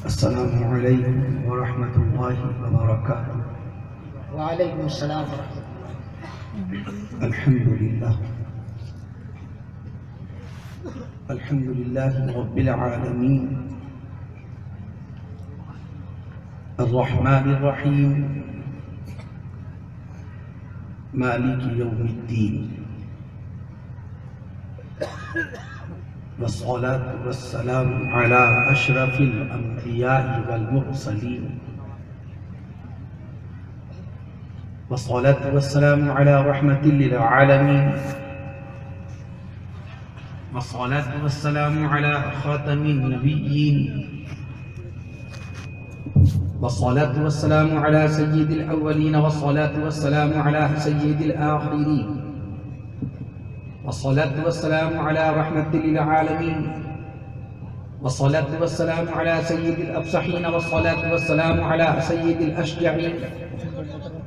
السلام علیکم ورحمۃ اللہ وبرکاتہ۔ وعلیکم السلام ورحمۃ اللہ۔ الحمد للہ رب العالمین الرحمن الرحیم مالک یوم الدین، والصلاة والسلام على أشرف الأنبياء والمرسلين، والصلاة والسلام على رحمة للعالمين، والصلاة والسلام على خاتم النبيين، والصلاة والسلام على سيد الأولين، والصلاة والسلام على سيد الآخرين، والصلاة والسلام على رحمة للعالمين، والصلاة والسلام على سيد الأفصحين، والصلاة والسلام على سيد الأشجعين،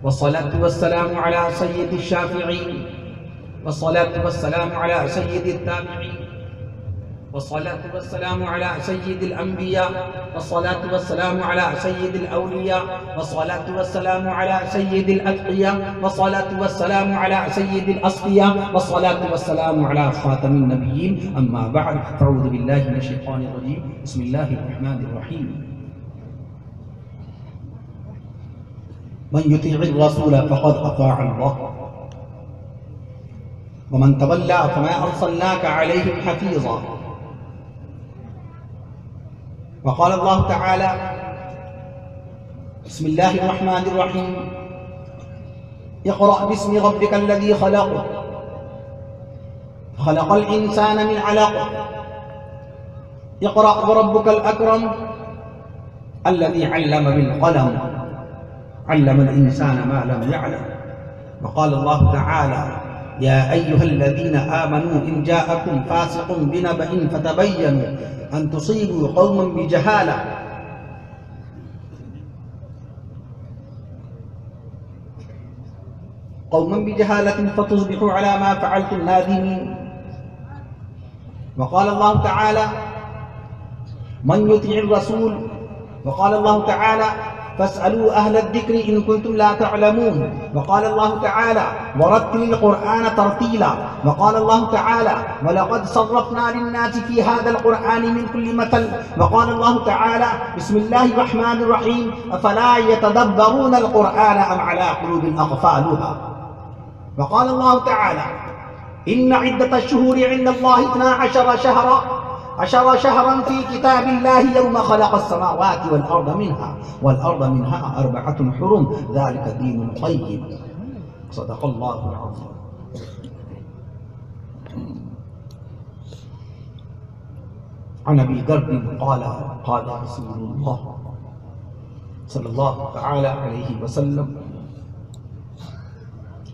والصلاة والسلام على سيد الشافعين، والصلاة والسلام على سيد التابعين، والصلاة والسلام على سيد الأنبياء، والصلاة والسلام على سيد الأولياء، والصلاة والسلام على سيد الأتقياء، والصلاة والسلام على سيد الأصفياء، والصلاة والسلام على خاتم النبيين. أما بعد، فأعوذ بالله من الشيطان الرجيم. بسم الله الرحمن الرحيم. من يطيع الرسول فقد أطاع الله، ومن تولى فما أرسلناك عليهم حفيظا. وقال الله تعالى: بسم الله الرحمن الرحيم. اقرأ باسم ربك الذي خلق، خلق الإنسان من علق. اقرأ وربك الأكرم الذي علم بالقلم، علم الإنسان ما لم يعلم. وقال الله تعالى: يا أيها الذين آمنوا إن جاءكم فاسق بنبأ فتبينوا أن تصيبوا قوما بجهالة فتصبحوا على ما فعلتم نادمين. وقال الله تعالى: من يطيع الرسول. وقال الله تعالى: فاسألوا أهل الذكر إن كنتم لا تعلمون. وقال الله تعالى: ورتل القرآن ترتيلا. وقال الله تعالى: ولقد صرفنا للناس في هذا القرآن من كل مثل. وقال الله تعالى: بسم الله الرحمن الرحيم. أفلا يتدبرون القرآن أم على قلوب أقفالها. وقال الله تعالى: إن عدة الشهور عند الله 12 شهرا في كتاب الله يوم خلق السماوات والأرض منها 4 حرم، ذلك الدين القيم. صدق الله العظيم. عن أبي ذر قال رسول الله صلى الله تعالى عليه وسلم: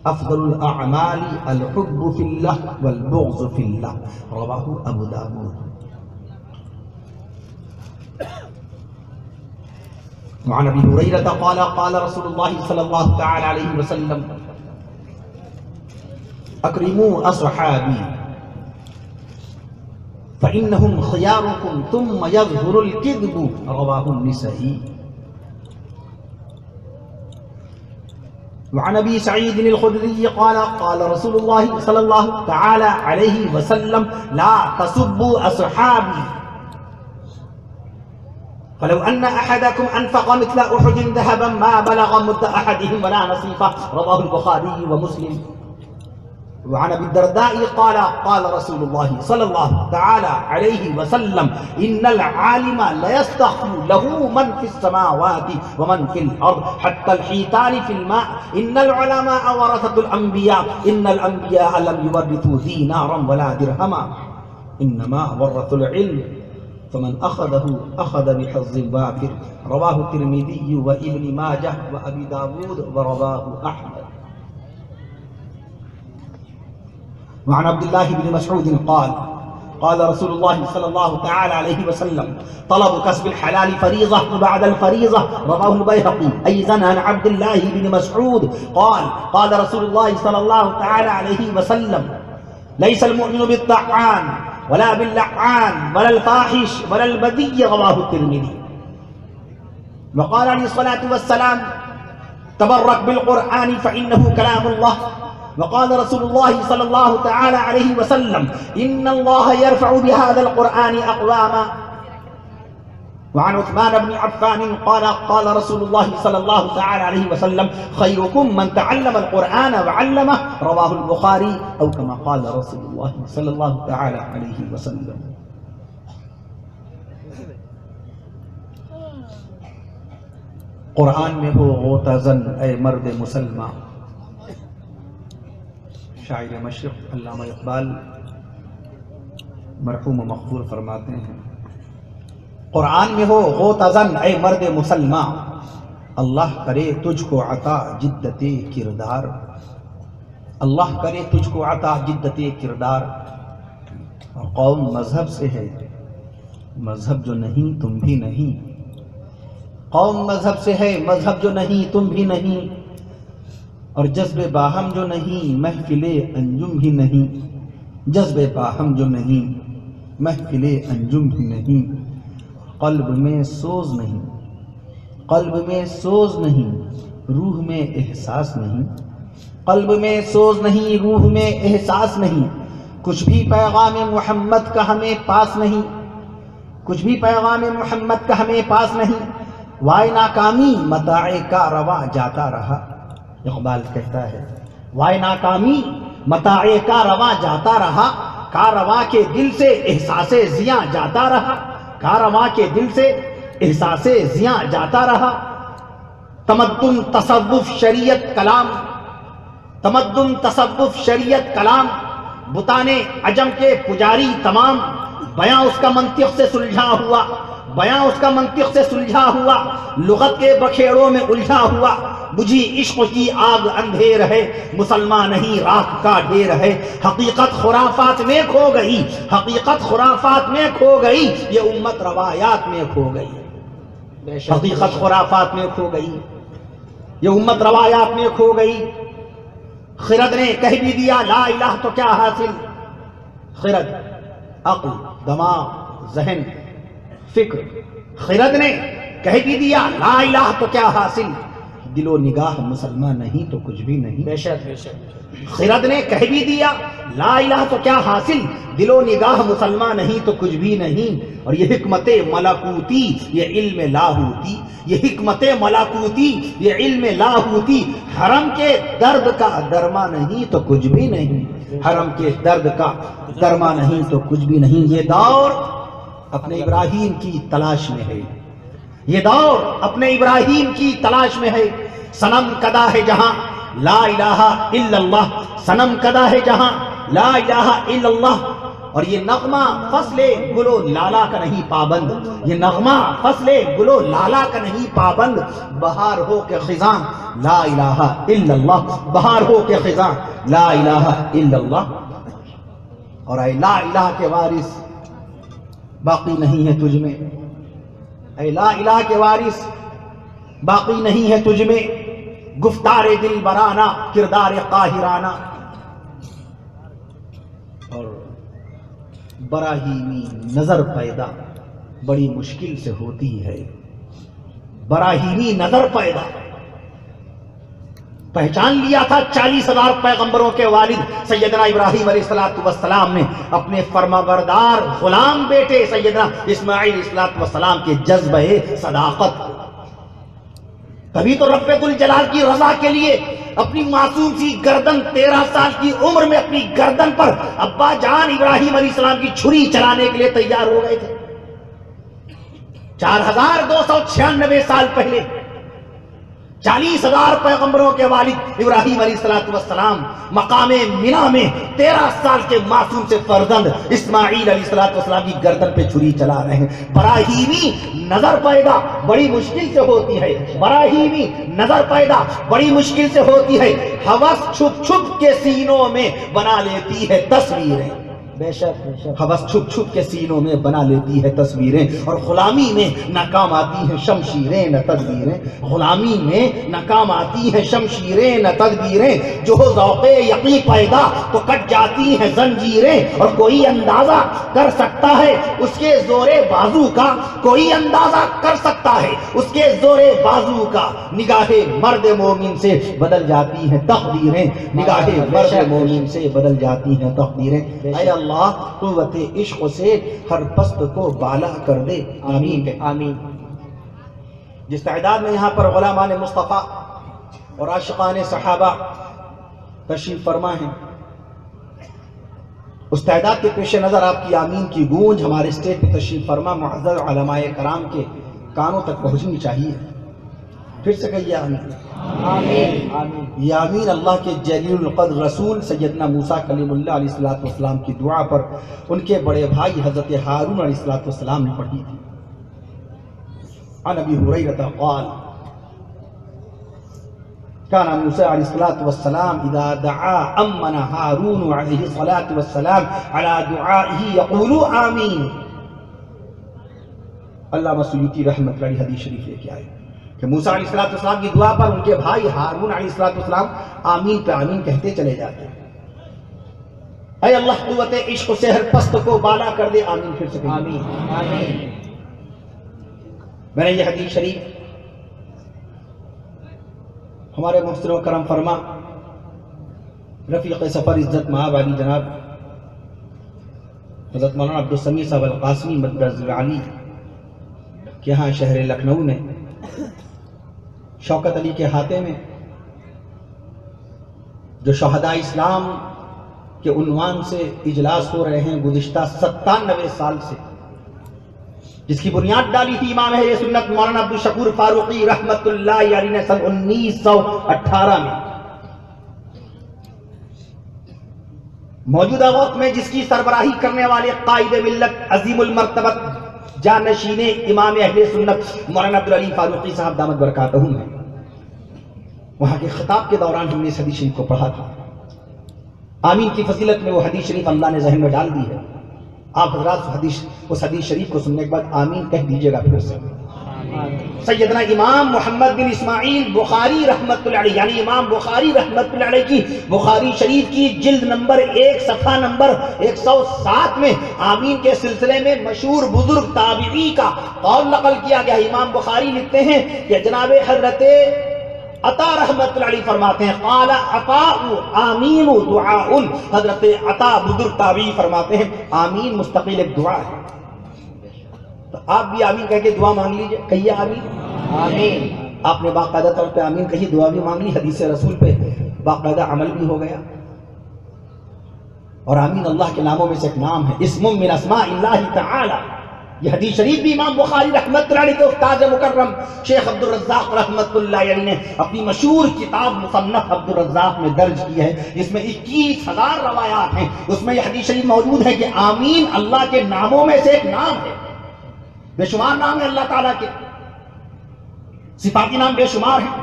أفضل الأعمال الحب في الله والبغض في الله. رواه أبو داود. وعن أبي هريرة قال رسول الله صلى الله تعالى عليه وسلم: أكرموا أصحابي فإنهم خياركم ثم يظهر الكذب. رواه النسائي. وعن أبي سعيد الخدري قال رسول الله صلى الله تعالى عليه وسلم: لا تسبوا أصحابي، فلو أن أحدكم أنفق مثل أحد ذهبا ما بلغ مد أحدهم ولا نصيفه. رواه البخاري ومسلم. وعن أبي الدرداء قال رسول الله صلى الله تعالى عليه وسلم: إن العالم ليستخفي له من في السماوات ومن في الأرض حتى الحيتان في الماء. إن العلماء ورثة الأنبياء، إن الأنبياء لم يورثوا دينارا ولا درهما، إنما ورثوا العلم، فمن أخذه أخذ بحظ وافر. رواه الترمذي وابن ماجه وأبي داود ورواه أحمد. وعن عبد الله بن مسعود قال رسول الله صلى الله تعالى عليه وسلم: طلب كسب الحلال فريضة بعد الفريضة. رواه البيهقي. أيضا عن عبد الله بن مسعود قال رسول الله صلى الله تعالى عليه وسلم: ليس المؤمن بالطعان ولا باللعان ولا الفاحش ولا البذي. رواه الترمذي. وقال علیہ الصلاۃ والسلام تبرک بالقرآن فإنه کلام اللہ. وقال رسول اللہ صلی اللہ تعالی علیہ وسلم ان اللہ یرفع بهذا القرآن اقواما. وعن عثمان بن عفان قال قال رسول الله صلى الله تعالى عليه وسلم خيركم من تعلم القرآن وعلمه. رواه البخاري أو كما قال رسول الله صلى الله تعالى عليه وسلم. قرآن میں ہو غوطہ زن اے مرد مسلمہ. شاعر مشرق علامہ اقبال مرحوم و مغفور فرماتے ہیں قرآن میں ہو غوطہ زن اے مرد مسلمہ. اللہ کرے تجھ کو عطا جدت کردار. اللہ کرے تجھ کو عطا جدت کردار. اور قوم مذہب سے ہے مذہب جو نہیں تم بھی نہیں. قوم مذہب سے ہے مذہب جو نہیں تم بھی نہیں. اور جذب باہم جو نہیں محفل انجم بھی نہیں. جذب باہم جو نہیں محفل انجم بھی نہیں. قلب میں سوز نہیں قلب میں سوز نہیں روح میں احساس نہیں. قلب میں سوز نہیں روح میں احساس نہیں. کچھ بھی پیغام محمد کا ہمیں پاس نہیں. کچھ بھی پیغام محمد کا ہمیں پاس نہیں. وائے ناکامی متاع کا روا جاتا رہا. اقبال کہتا ہے وائے ناکامی متاع کا روا جاتا رہا. کارواں کے دل سے احساس زیاں جاتا رہا. کارواں کے دل سے احساس زیاں جاتا رہا. تمدن تصوف شریعت کلام. تمدن تصوف شریعت کلام. بتانے عجم کے پجاری تمام. بیاں اس کا منطق سے سلجھا ہوا. بیاں اس کا منطق سے سلجھا ہوا. لغت کے بکھیڑوں میں الجھا ہوا. بجھی عشق کی آگ اندھیر ہے. مسلمان نہیں راکھ کا ڈھیر ہے. حقیقت خرافات میں کھو گئی. حقیقت خرافات میں کھو گئی. یہ امت روایات میں کھو گئی. حقیقت خرافات میں کھو گئی. یہ امت روایات میں کھو گئی. خرد نے کہہ بھی دیا لا الہ تو کیا حاصل. خرد عقل دماغ ذہن فکر. خرد نے کہہ بھی دیا لا الہ تو کیا حاصل. دل و نگاہ مسلمان نہیں تو کچھ بھی نہیں. بے شک بے شک. خرد نے کہہ بھی دیا لا الہ تو کیا حاصل. دل و نگاہ مسلمان نہیں تو کچھ بھی نہیں. اور یہ حکمت ملکوتی یہ علم لاہوتی. یہ حکمت ملکوتی یہ علم لاہوتی. حرم کے درد کا درما نہیں تو کچھ بھی نہیں. حرم کے درد کا درما نہیں تو کچھ بھی نہیں. یہ دور اپنے ابراہیم کی تلاش میں ہے. یہ دور اپنے ابراہیم کی تلاش میں ہے. صنم کدا ہے جہاں لا الہ الا اللہ. صنم کدا ہے جہاں لا الہ الا اللہ. اور یہ نغمہ فصل گل و لالا کا نہیں پابند. یہ نغمہ فصل گل و لالا کا نہیں پابند. بہار ہو کے خزاں لا الہ الا اللہ. بہار ہو کے خزاں لا الہ الا اللہ. اور اے لا الہ کے وارث باقی نہیں ہے تجھ میں. اے لا الہ کے وارث باقی نہیں ہے تجھ میں. گفتار دل برانہ کردار قاہرانہ. اور براہیمی نظر پیدا بڑی مشکل سے ہوتی ہے. براہیمی نظر پیدا. پہچان لیا تھا 40,000 پیغمبروں کے والد سیدنا ابراہیم علیہ السلام نے اپنے فرمانبردار غلام بیٹے سیدنا اسماعیل علیہ السلام کے جذبہ صداقت. تبھی تو رب الجلال کی رضا کے لیے اپنی معصوم سی گردن 13 سال کی عمر میں اپنی گردن پر ابا جان ابراہیم علیہ السلام کی چھری چلانے کے لیے تیار ہو گئے تھے. 4296 سال پہلے 40,000 پیغمبروں کے والد ابراہیم علیہ السلام مقام منا میں 13 سال کے معصوم سے فرزند اسماعیل علیہ السلام کی گردن پہ چھری چلا رہے ہیں. براہیمی نظر پیدا بڑی مشکل سے ہوتی ہے. براہیمی نظر پیدا بڑی مشکل سے ہوتی ہے. ہوس چھپ چھپ کے سینوں میں بنا لیتی ہے تصویریں. بے شک بے شک حوث چھپ چھپ کے سینوں میں بنا لیتی ہے تصویریں، اور غلامی میں ناکام آتی ہیں شمشیریں نہ تدبیریں، غلامی میں ناکام آتی ہیں شمشیریں نہ تدبیریں، جو ہو ذوق یقین پیدا تو کٹ جاتی ہیں زنجیریں، اور کوئی اندازہ کر سکتا ہے اس کے زور بازو کا، کوئی اندازہ کر سکتا ہے اس کے زور بازو کا، نگاہ مرد مومن سے بدل جاتی ہیں تقدیریں، نگاہ مرد مومن سے بدل جاتی ہیں تقدیریں۔ اے اللہ قوت عشق سے ہر پست کو بالا کر دے، آمین آمین۔ جس تعداد میں یہاں پر غلامان مصطفیٰ اور عاشقان صحابہ تشریف فرما ہیں، اس تعداد کے پیش نظر آپ کی آمین کی گونج ہمارے اسٹیج پہ تشریف فرما معزز علماء کرام کے کانوں تک پہنچنی چاہیے۔ پھر سے کہیے آمین آمین آمین۔ یہ آمین اللہ کے جلیل القدر رسول سیدنا موسیٰ کلیم اللہ علیہ السلام کی دعا پر ان کے بڑے بھائی حضرت ہارون علیہ السلام نے پڑھی تھی۔ عن ابی ہریرہ قال كان موسى عليه الصلاة والسلام إذا دعا أمن هارون عليه الصلاة والسلام على دعائه يقول آمين۔ علامہ سیوطی رحمۃ اللہ علیہ حدیث شریف لے کے آئے کہ موسیٰ علیہ السلام کی دعا پر ان کے بھائی ہارون علیہ السلام آمین پہ آمین کہتے چلے جاتے ہیں۔ اے اللہ قوت عشق سے ہر پست کو بالا کر دے، آمین پھر سے کہیے آمین آمین۔ میں نے یہ حدیث شریف ہمارے محسن و کرم فرما رفیق سفر عزت مآب علی جناب حضرت مولانا عبدالسمیع صاحب القاسمی مدرج علی کہ یہاں شہر لکھنؤ میں شوکت علی کے ہاتھے میں جو شہداء اسلام کے عنوان سے اجلاس ہو رہے ہیں گزشتہ 97 سال سے، جس کی بنیاد ڈالی تھی امام اہل سنت مولانا عبدالشکور فاروقی رحمت اللہ علیہ نے سن 1918 میں، موجودہ وقت میں جس کی سربراہی کرنے والے قائد ملت عظیم المرتبت جانشین امام اہل سنت مولانا عبدالعلی فاروقی صاحب دامت برکاتہم ہیں، وہاں کے خطاب کے دوران ہم نے اس حدیث شریف کو پڑھا تھا۔ آمین کی فضیلت میں وہ حدیث شریف اللہ نے ذہن میں ڈال دی ہے، آپ حضرات اس حدیث شریف کو سننے کے بعد آمین کہہ دیجئے گا پھر سے۔ سیدنا امام محمد بن اسماعیل بخاری رحمت اللہ علیہ، یعنی امام بخاری رحمت اللہ علیہ کی بخاری شریف کی جلد نمبر 1 صفحہ نمبر 107 میں آمین کے سلسلے میں مشہور بزرگ تابعی کا قول نقل کیا گیا۔ امام بخاری لکھتے ہیں کہ جناب حضرت عطا رحمت اللہ علیہ فرماتے ہیں قال عطاء آمین دعاء، حضرت عطا بزرگ تابعی فرماتے ہیں آمین مستقل ایک دعا ہے۔ تو آپ بھی آمین کہہ کے دعا مانگ لیجئے، کہیے آمین آمین۔ آپ نے باقاعدہ طور پہ آمین کہی، دعا بھی مانگ لی، حدیث رسول پہ باقاعدہ عمل بھی ہو گیا۔ اور آمین اللہ کے ناموں میں سے ایک نام ہے، اسم من اسماء اللہ تعالی۔ یہ حدیث شریف بھی امام بخاری رحمت اللہ علیہ کے استاد مکرم شیخ عبدالرزاق رحمت اللہ علیہ نے اپنی مشہور کتاب مصنف عبدالرزاق میں درج کی ہے، جس میں 21,000 روایات ہیں۔ اس میں یہ حدیث شریف موجود ہے کہ آمین اللہ کے ناموں میں سے ایک نام ہے، بے شمار نام ہے اللہ تعالیٰ کے، صفاتی نام بے شمار ہیں۔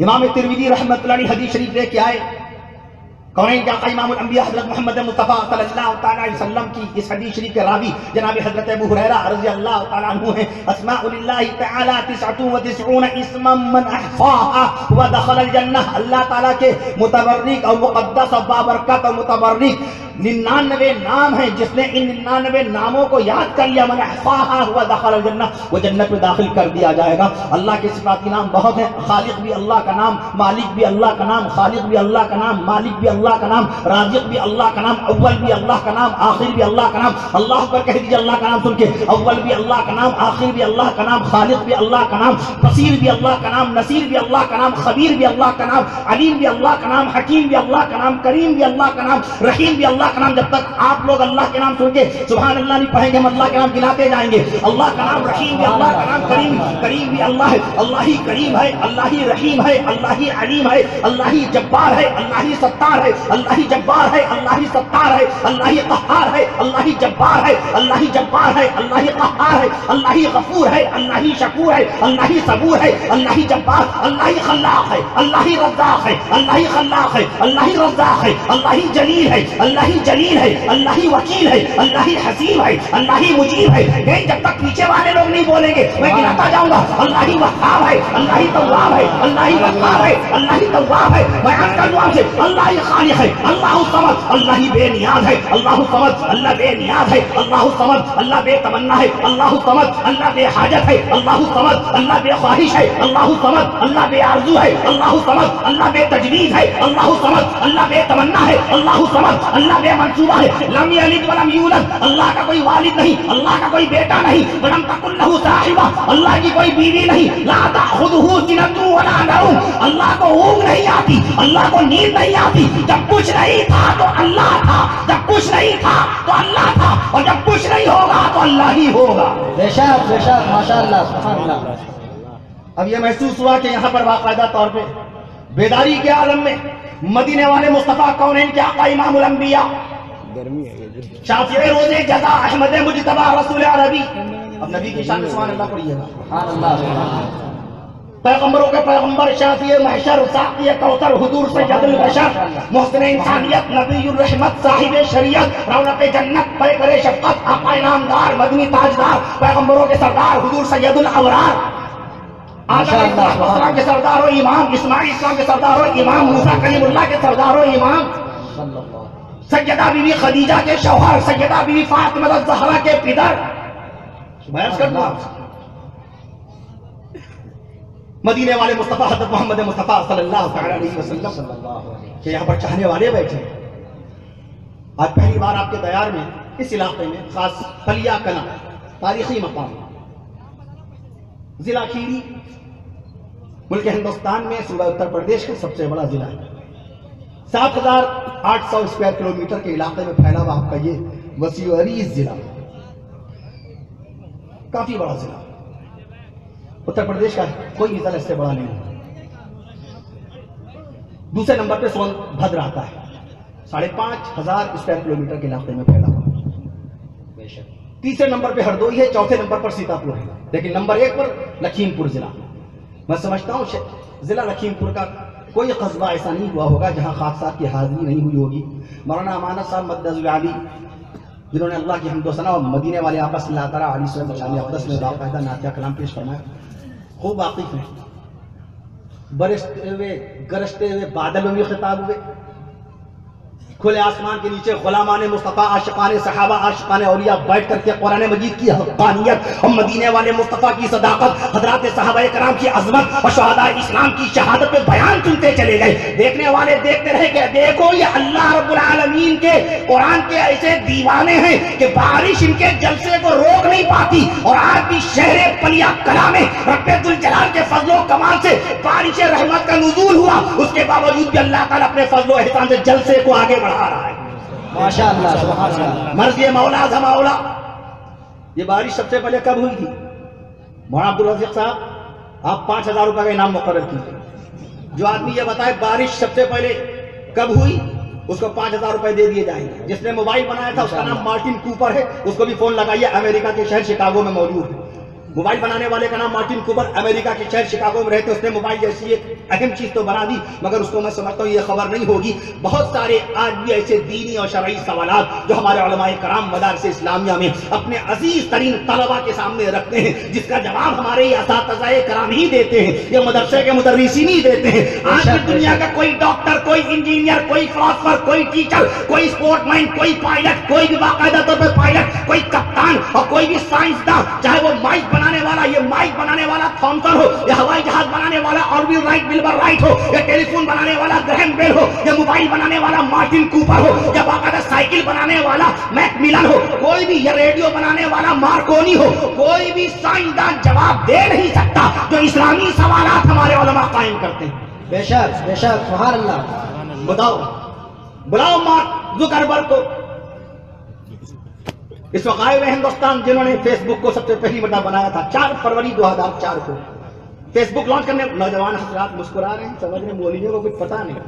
امام ترمذی رحمت اللہ علیہ حدیث شریف لے کے آئے، کونین کے آقا امام الانبیاء حضرت محمد مصطفیٰ صلی اللہ تعالیٰ علیہ وسلم کی اس حدیث شریف کے راوی جناب حضرت ابو ہریرہ رضی اللہ تعالیٰ عنہ ہیں۔ اسماء للہ تعالیٰ 99 اسما من احصاها ودخل الجنہ، اللہ تعالیٰ کے متبرک اور مقدس اور بابرکت اور متبرک 99 نام ہیں، جس نے ان 99 ناموں کو یاد کر لیا من احصاها ودخل الجنہ، وہ جنت میں داخل کر دیا جائے گا۔ اللہ کے صفاتی نام بہت ہیں، خالق بھی اللہ کا نام، مالک بھی اللہ کا نام، خالق بھی اللہ کا نام، مالک بھی اللہ کا نام، رازق بھی اللہ کا نام، اول بھی اللہ کا نام، آخر بھی اللہ کا نام۔ اللہ پر کہہ دیجیے اللہ کا نام سن کے، اول بھی اللہ کا نام، آخر بھی اللہ کا نام، خالق بھی اللہ کا نام، بصیر بھی اللہ کا نام، نصیر بھی اللہ کا نام، خبیر بھی اللہ کا نام، علیم بھی اللہ کا نام، حکیم بھی اللہ کا نام، کریم بھی اللہ کا نام، رحیم بھی اللہ کا نام۔ جب تک آپ لوگ اللہ کے نام سن کے سبحان اللہ نہیں پڑھیں گے، ہم اللہ کے نام گناتے جائیں گے۔ اللہ کا نام رحیم بھی اللہ کا نام، کریم بھی اللہ ہے، اللہ ہی کریم ہے، اللہ ہی رحیم ہے، اللہ ہی علیم ہے، اللہ ہی جبار ہے، اللہ ہی ستار ہے، اللہ ہی جبار ہے، اللہ ہی ستار ہے، اللہ ہی قہار ہے، اللہ ہی جبار ہے، اللہ ہی جبار ہے، اللہ ہی قہار ہے، اللہ ہی غفور ہے، اللہ ہی شکور ہے، اللہ ہی صبور ہے، اللہ ہی جبار، اللہ ہی خلاق ہے، اللہ ہی رزاق ہے، اللہ ہی خلاق ہے، اللہ ہی رزاق ہے، اللہ ہی جلیل ہے، اللہ ہی ہی جلیل ہے، اللہ ہی وکیل ہے، اللہ ہی حسیب ہے، اللہ ہی مجیب ہے. نہیں، جب تک پیچھے والے لوگ نہیں بولیں گے میں گناتا جاؤں گا. اللہ ہی وہاب ہے، اللہ ہی تواب ہے، اللہ ہی وہاب ہے، اللہ ہی تواب ہے. بیان کر دوں آپ سے، اللہ ہی خالق ہے، اللہ الصمد، اللہ ہی بے نیاز ہے، اللہ الصمد، اللہ بے نیاز ہے، اللہ الصمد، اللہ بے تمنا ہے، اللہ الصمد، اللہ بے حاجت ہے، اللہ الصمد، اللہ بے خواہش ہے، اللہ الصمد، اللہ بے آرزو ہے، اللہ الصمد، اللہ بے تجویز ہے، اللہ الصمد، اللہ بے تمنا ہے، اللہ الصمد، اللہ بے منصوبہ ہے. لم یلد ولم یولد، اللہ کا کوئی والد نہیں، اللہ کا کوئی بیٹا نہیں. ولم تکن لہ صاحبہ، اللہ کی کوئی بیوی نہیں. لا تأخذہ سنۃ ولا نوم، اللہ کو اونگ نہیں آتی، اللہ کو نیند نہیں آتی. جب کچھ نہیں تھا تو اللہ تھا، جب کچھ نہیں تھا تو اللہ تھا، اور جب کچھ نہیں ہوگا تو اللہ ہی ہوگا. بے شک بے شک، ماشاء اللہ، سبحان اللہ. اب یہ محسوس ہوا کہ یہاں پر باقاعدہ طور پہ بیداری کے عالم میں مدینے والے مصطفیٰ کونین کے آقا امام الانبیاء شافعی روزے جزا احمد مجتبی رسول عربی. اب نبی کی شان میں سبحان اللہ پڑھیے گا. سبحان اللہ، سبحان اللہ. پیغمبروں کے پیغمبر، شافی محشر، ساقی کوثر، حضور سید البشر، محسن انسانیت، نبی الرحمت، صاحب شریعت، رونق جنت، پیکر شفقت، آقا انعامدار، مدنی تاجدار، پیغمبروں کے سردار، حضور سید الابرار، آدم السلام کے سردار و امام، اسماعیل السلام کے سردار و امام، موسیٰ کلیم اللہ کے سردار و امام، سیدہ بی بی خدیجہ کے شوہر، سیدہ بی بی فاطمہ الزہرا کے پدر. بیعت کر دوں آپ سے. مدینے والے مصطفیٰ حضرت محمد مصطفیٰ صلی اللہ علیہ وسلم کہ یہاں پر چاہنے والے بیٹھے. آج پہلی بار آپ کے دیار میں، اس علاقے میں، خاص پلیا کلاں تاریخی مقام، ضلع کھیری، ملک ہندوستان میں صوبہ اتر پردیش کا سب سے بڑا ضلع ہے. 7,800 اسکوائر کلومیٹر کے علاقے میں پھیلا ہوا آپ کا یہ وسیع و عریض ضلع، کافی بڑا ضلع. اتر پردیش کا کوئی بھی ضلع اس سے بڑا نہیں ہے. دوسرے نمبر پہ سون بھدر آتا ہے، 5,500 اسکوائر کلومیٹر کے علاقے میں پھیلا ہوا. تیسرے نمبر پہ ہردوئی ہے، چوتھے نمبر پر سیتا پور ہے، لیکن نمبر 1 پر لکھیم پور ضلع. میں سمجھتا ہوں ضلع لکھیم پور کا کوئی قصبہ ایسا نہیں ہوا ہوگا جہاں خاک صاحب کی حاضری نہیں ہوئی ہوگی. مولانا امانت صاحب مدد العالی، جنہوں نے اللہ کی حمد و ثنا اور مدینے والے آقا صلی اللہ تعالیٰ علیہ وسلم شان اقدس میں باقاعدہ نعتیہ کلام پیش فرمایا، خوب واقف ہیں. برستے ہوئے گرجتے ہوئے بادلوں میں خطاب ہوئے، کھلے آسمان کے نیچے غلامان مصطفیٰ، عاشقان صحابہ، عاشقان اولیاء بیٹھ کر کے قرآن مجید کی حقانیت اور مدینے والے مصطفیٰ کی صداقت، حضرات صحابہ کرام کی عظمت اور شہداء اسلام کی شہادت پہ بیان سنتے چلے گئے. دیکھنے والے دیکھتے رہے کہ دیکھو یہ اللہ رب العالمین کے قرآن کے ایسے دیوانے ہیں کہ بارش ان کے جلسے کو روک نہیں پاتی. اور آج بھی شہر پلیا کلاں میں رب ذوالجلال کے فضل و کمال سے بارش رحمت کا نزول ہوا، اس کے باوجود بھی اللہ تعالیٰ اپنے فضل و احسان سے جلسے کو آگے بڑھا رہا ہے. ماشاء اللہ، سبحان اللہ. مرضی مولا ذا مولا. یہ بارش سب سے پہلے کب ہوئی تھی؟ مولانا عبدالرزاق صاحب آپ 5,000 روپے کا انعام مقرر کیجیے. جو آدمی یہ بتائے بارش سب سے پہلے کب ہوئی اس کو 5,000 روپے دے دیے جائیں گے. جس نے موبائل بنایا تھا اس کا نام مارٹن کوپر ہے، اس کو بھی فون لگائیے، امریکہ کے شہر شکاگو میں موجود ہے. موبائل بنانے والے کا نام مارٹن کوپر، امریکہ کے شہر شکاگو میں رہتے. اس نے موبائل جیسی ایک اہم چیز تو بنا دی، مگر اس کو میں سمجھتا ہوں یہ خبر نہیں ہوگی. بہت سارے آج بھی ایسے دینی اور شرعی سوالات جو ہمارے علماء کرام مدارس اسلامیہ میں اپنے عزیز ترین طلبہ کے سامنے رکھتے ہیں، جس کا جواب ہمارے اساتذہ کرام ہی دیتے ہیں، یہ مدرسے کے مدرسین ہی دیتے ہیں. آج بھی دنیا کا کوئی ڈاکٹر، کوئی انجینئر، کوئی فلاسفر، کوئی ٹیچر، کوئی اسپورٹ مین، کوئی پائلٹ، کوئی بھی باقاعدہ طور پر پائلٹ، کوئی کپتان اور کوئی بھی سائنسداں، چاہے وہ مائک بنانے والا، یہ مائک بنانے والا تھامسن ہو، یا ہوائی جہاز بنانے والا آرول رائٹ ولبر رائٹ ہو، یا ٹیلی فون بنانے والا گرہم بیل ہو، یا موبائل بنانے والا مارٹن کوپر ہو، یا باقاعدہ سائیکل بنانے والا میک ملن ہو، کوئی بھی یا ریڈیو بنانے والا مارکونی ہو، کوئی بھی سائنسدان جواب دے نہیں سکتا جو اسلامی سوالات ہمارے علماء قائم کرتے ہیں. بے شک بے شک، سبحان اللہ. بتاؤ، بلاؤ مارک زکربرگ کو. اس وقت آئے ہوئے ہندوستان جنہوں نے فیس بک کو سب سے پہلی مرتبہ بنایا تھا 4 فروری 2004 کو. فیس بک لانچ کرنے نوجوان حضرات مسکرا رہے ہیں، سمجھ رہے ہیں مولویوں کو کچھ پتا نہیں.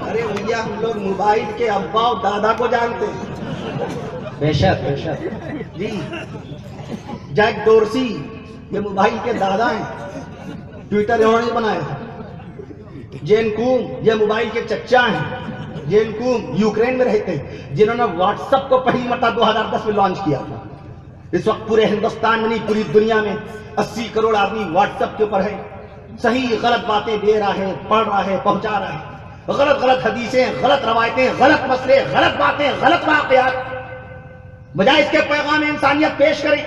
ارے بھیا ہم لوگ موبائل کے ابا اور دادا کو جانتے ہیں. بے شک بے شک. جی جیک ڈورسی یہ موبائل کے دادا ہیں، ٹویٹر انہوں نے بنایا. جین کوم یہ موبائل کے چچا ہیں. یہ ان کو یوکرین میں رہتے ہیں جنہوں نے واٹس ایپ کو پہلی مرتبہ 2010 میں لانچ کیا تھا. اس وقت پورے ہندوستان میں نہیں پوری دنیا میں 80 کروڑ آدمی واٹس ایپ کے اوپر ہے. صحیح غلط باتیں دے رہا ہے, پڑھ رہا ہے, پہنچا رہا ہے. غلط غلط حدیثیں, غلط روایتیں, غلط مسئلے, غلط باتیں, غلط واقعات. بجائے اس کے پیغام انسانیت پیش کریں,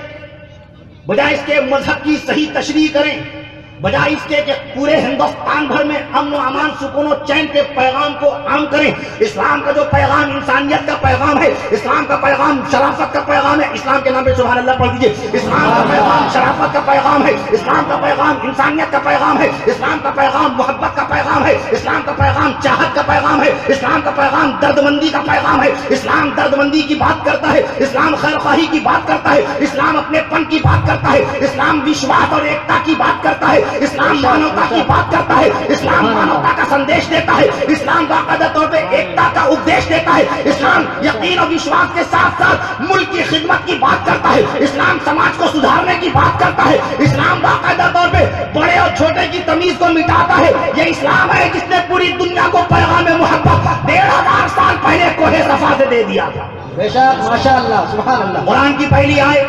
بجائے اس کے مذہب کی صحیح تشریح کریں, بجائے اس کے کہ پورے ہندوستان بھر میں امن و امان, سکون و چین کے پیغام کو عام کریں. اسلام کا جو پیغام انسانیت کا پیغام ہے, اسلام کا پیغام شرافت کا پیغام ہے. اسلام کے نام پہ سبحان اللہ پڑھ دیجئے. اسلام کا پیغام شرافت کا پیغام ہے, اسلام کا پیغام انسانیت کا پیغام ہے, اسلام کا پیغام محبت کا پیغام ہے, اسلام کا پیغام چاہت کا پیغام ہے, اسلام کا پیغام دردمندی کا پیغام ہے. اسلام دردمندی کی بات کرتا ہے, اسلام خیر خواہی کی بات کرتا ہے, اسلام اپنے پن کی بات کرتا ہے, اسلام وشواس اور ایکتا کی بات کرتا ہے, اسلام مانوتا کی بات کرتا ہے, اسلام مانوتا کا سندیش دیتا ہے, اسلام باقاعدہ طور پہ ایکتا کا اپدیش دیتا ہے, اسلام یقین اور وشواس کے ساتھ ساتھ ملک کی خدمت کی بات کرتا ہے, اسلام سماج کو سدھارنے کی بات کرتا ہے, اسلام باقاعدہ طور پہ بڑے اور چھوٹے کی تمیز کو مٹاتا ہے. یہ اسلام ہے جس نے پوری دنیا کو پیغام محبت 1500 سال پہلے کوہ صفا سے دے دیا تھا. بے شک ماشاء اللہ سبحان اللہ. قرآن کی پہلی آیت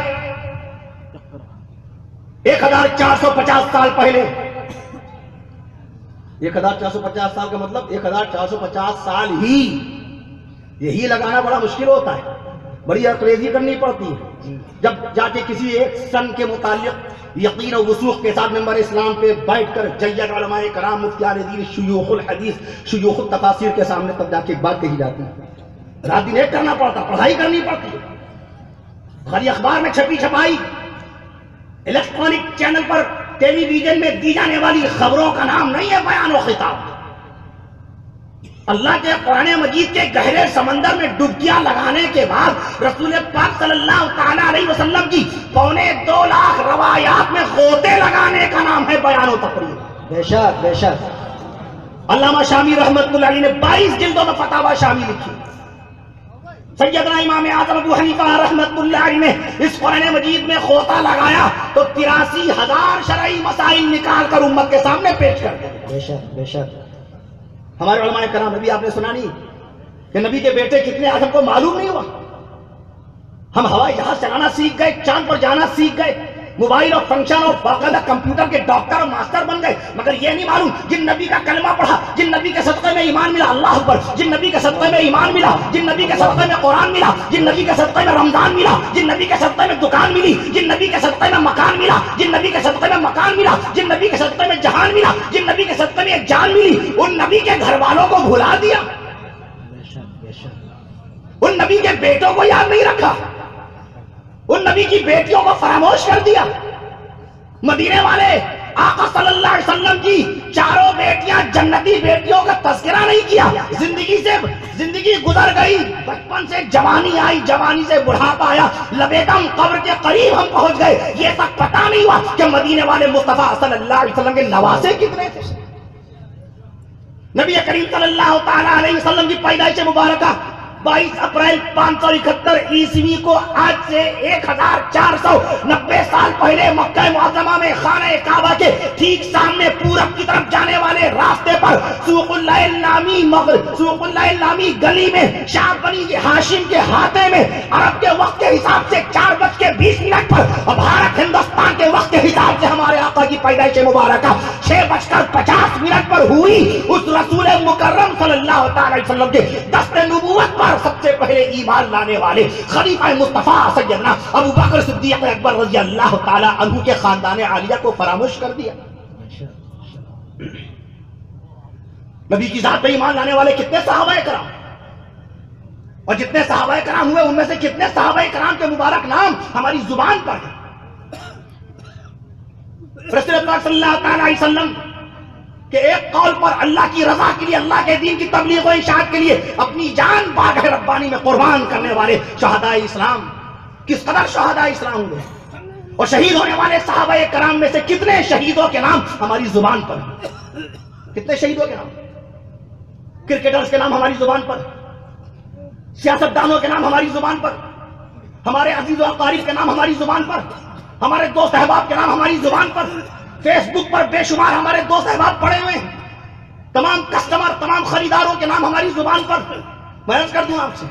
1450 سال پہلے. 1450 سال کا مطلب 1450 سال ہی. یہی لگانا بڑا مشکل ہوتا ہے, بڑی انگریزی کرنی پڑتی ہے. جب جا کے کسی ایک سن کے متعلق یقین و وثوق کے ساتھ ممبر اسلام پہ بیٹھ کر جید علماء کرام, مفتیان دین, شیوخ الحدیث, شیوخ التفاسیر کے سامنے تب جا کے ایک بات کہی جاتی ہے. رات دن ایک کرنا پڑتا, پڑھائی کرنی پڑتی ہے. خالی اخبار میں چھپی چھپائی, الیکٹرانک چینل پر, ٹیلی ویژن میں دی جانے والی خبروں کا نام نہیں ہے بیان و خطاب. اللہ کے قرآن مجید کے گہرے سمندر میں ڈبکیاں لگانے کے بعد رسول پاک صلی اللہ تعالی علیہ وسلم کی 2.25 لاکھ روایات میں غوطے لگانے کا نام ہے بیان و تقریر. بے شک بے شک. علامہ شامی رحمت اللہ علیہ نے 22 جلدوں میں فتاوی شامی لکھی. سیدنا امام اعظم ابو حنیفہ رحمت اللہ علیہ نے اس قرآن مجید میں غوطہ لگایا تو 83,000 شرعی مسائل نکال کر امت کے سامنے پیش کر دیا. بے شک بے شک. ہمارے علماء کرام, ابھی آپ نے سنا نہیں کہ نبی کے بیٹے کتنے آج ہم کو معلوم نہیں ہوا. ہم ہوائی جہاز چلانا سیکھ گئے, چاند پر جانا سیکھ گئے, موبائل اور فنکشن اور باقاعدہ کمپیوٹر کے ڈاکٹر اور ماسٹر بن گئے, مگر یہ نہیں معلوم جن نبی کا کلمہ پڑھا, جن نبی کے صدقے میں ایمان ملا, اللہ اکبر, جن نبی کے صدقے میں ایمان ملا, جن نبی کے صدقے میں قرآن ملا, جن نبی کے صدقے میں رمضان ملا, جن نبی کے صدقے میں دکان ملی, جن نبی کے صدقے میں مکان ملا, جن نبی کے صدقے میں مکان ملا, جن نبی کے صدقے میں جہان ملا, جن نبی کے صدقے میں ایک جان ملی, ان نبی کے گھر والوں کو بھلا دیا, ان نبی کے بیٹوں کو یاد نہیں رکھا, ان نبی کی بیٹیوں کو فراموش کر دیا. مدینے والے آقا صلی اللہ علیہ وسلم کی 4 بیٹیاں جنتی بیٹیوں کا تذکرہ نہیں کیا. زندگی گزر گئی, بچپن سے جوانی آئی, جوانی سے بڑھاپا آیا, لبیدم قبر کے قریب ہم پہنچ گئے, یہ تک پتہ نہیں ہوا کہ مدینے والے مصطفیٰ صلی اللہ علیہ وسلم کے نواسے کتنے تھے. نبی کریم صلی اللہ تعالی علیہ وسلم کی پیدائش مبارکہ 22 اپریل 571 عیسوی کو آج سے 1490 سال پہلے مکہ معظمہ میں خانہ کعبہ کے ٹھیک سامنے پورب کی طرف جانے والے راستے پر سوق اللہ نامی گلی میں شاہ بنی ہاشم کے ہاتھے میں عرب کے وقت کے حساب سے 4:20 پر اور بھارت ہندوستان کے وقت کے حساب سے ہمارے آقا کی پیدائش مبارکہ 6:50 پر ہوئی. اس رسول مکرم صلی اللہ تعالی وسلم کے دست نبوت پر سب سے پہلے ایمان لانے والے خلیفہ مصطفیٰ سیدنا ابو بکر صدیق اکبر رضی اللہ تعالی عنہ کے خاندان عالیہ کو فراموش کر دیا. نبی کی ذات پہ ایمان لانے والے کتنے صحابہ کرام, اور جتنے صحابہ کرام ہوئے ان میں سے کتنے صحابہ کرام کے مبارک نام ہماری زبان پر ہیں. رسول اللہ صلی اللہ تعالی علیہ وسلم کہ ایک قول پر اللہ کی رضا کے لیے, اللہ کے دین کی تبلیغ و اشاعت کے لیے اپنی جان باغ ربانی میں قربان کرنے والے شہداء اسلام کس قدر شہداء اسلام ہوئے, اور شہید ہونے والے صحابہ کرام میں سے کتنے شہیدوں کے نام ہماری زبان پر ہیں. کتنے شہیدوں کے نام, کرکٹرز کے نام ہماری زبان پر, سیاستدانوں کے نام ہماری زبان پر, ہمارے عزیز و اقارب کے نام ہماری زبان پر, ہمارے دوست احباب کے نام ہماری زبان پر, فیس بک پر بے شمار ہمارے دوست احباب پڑے ہوئے ہیں. تمام کسٹمر، تمام خریداروں کے نام ہماری زبان پر میں عرض کر دوں آپ سے،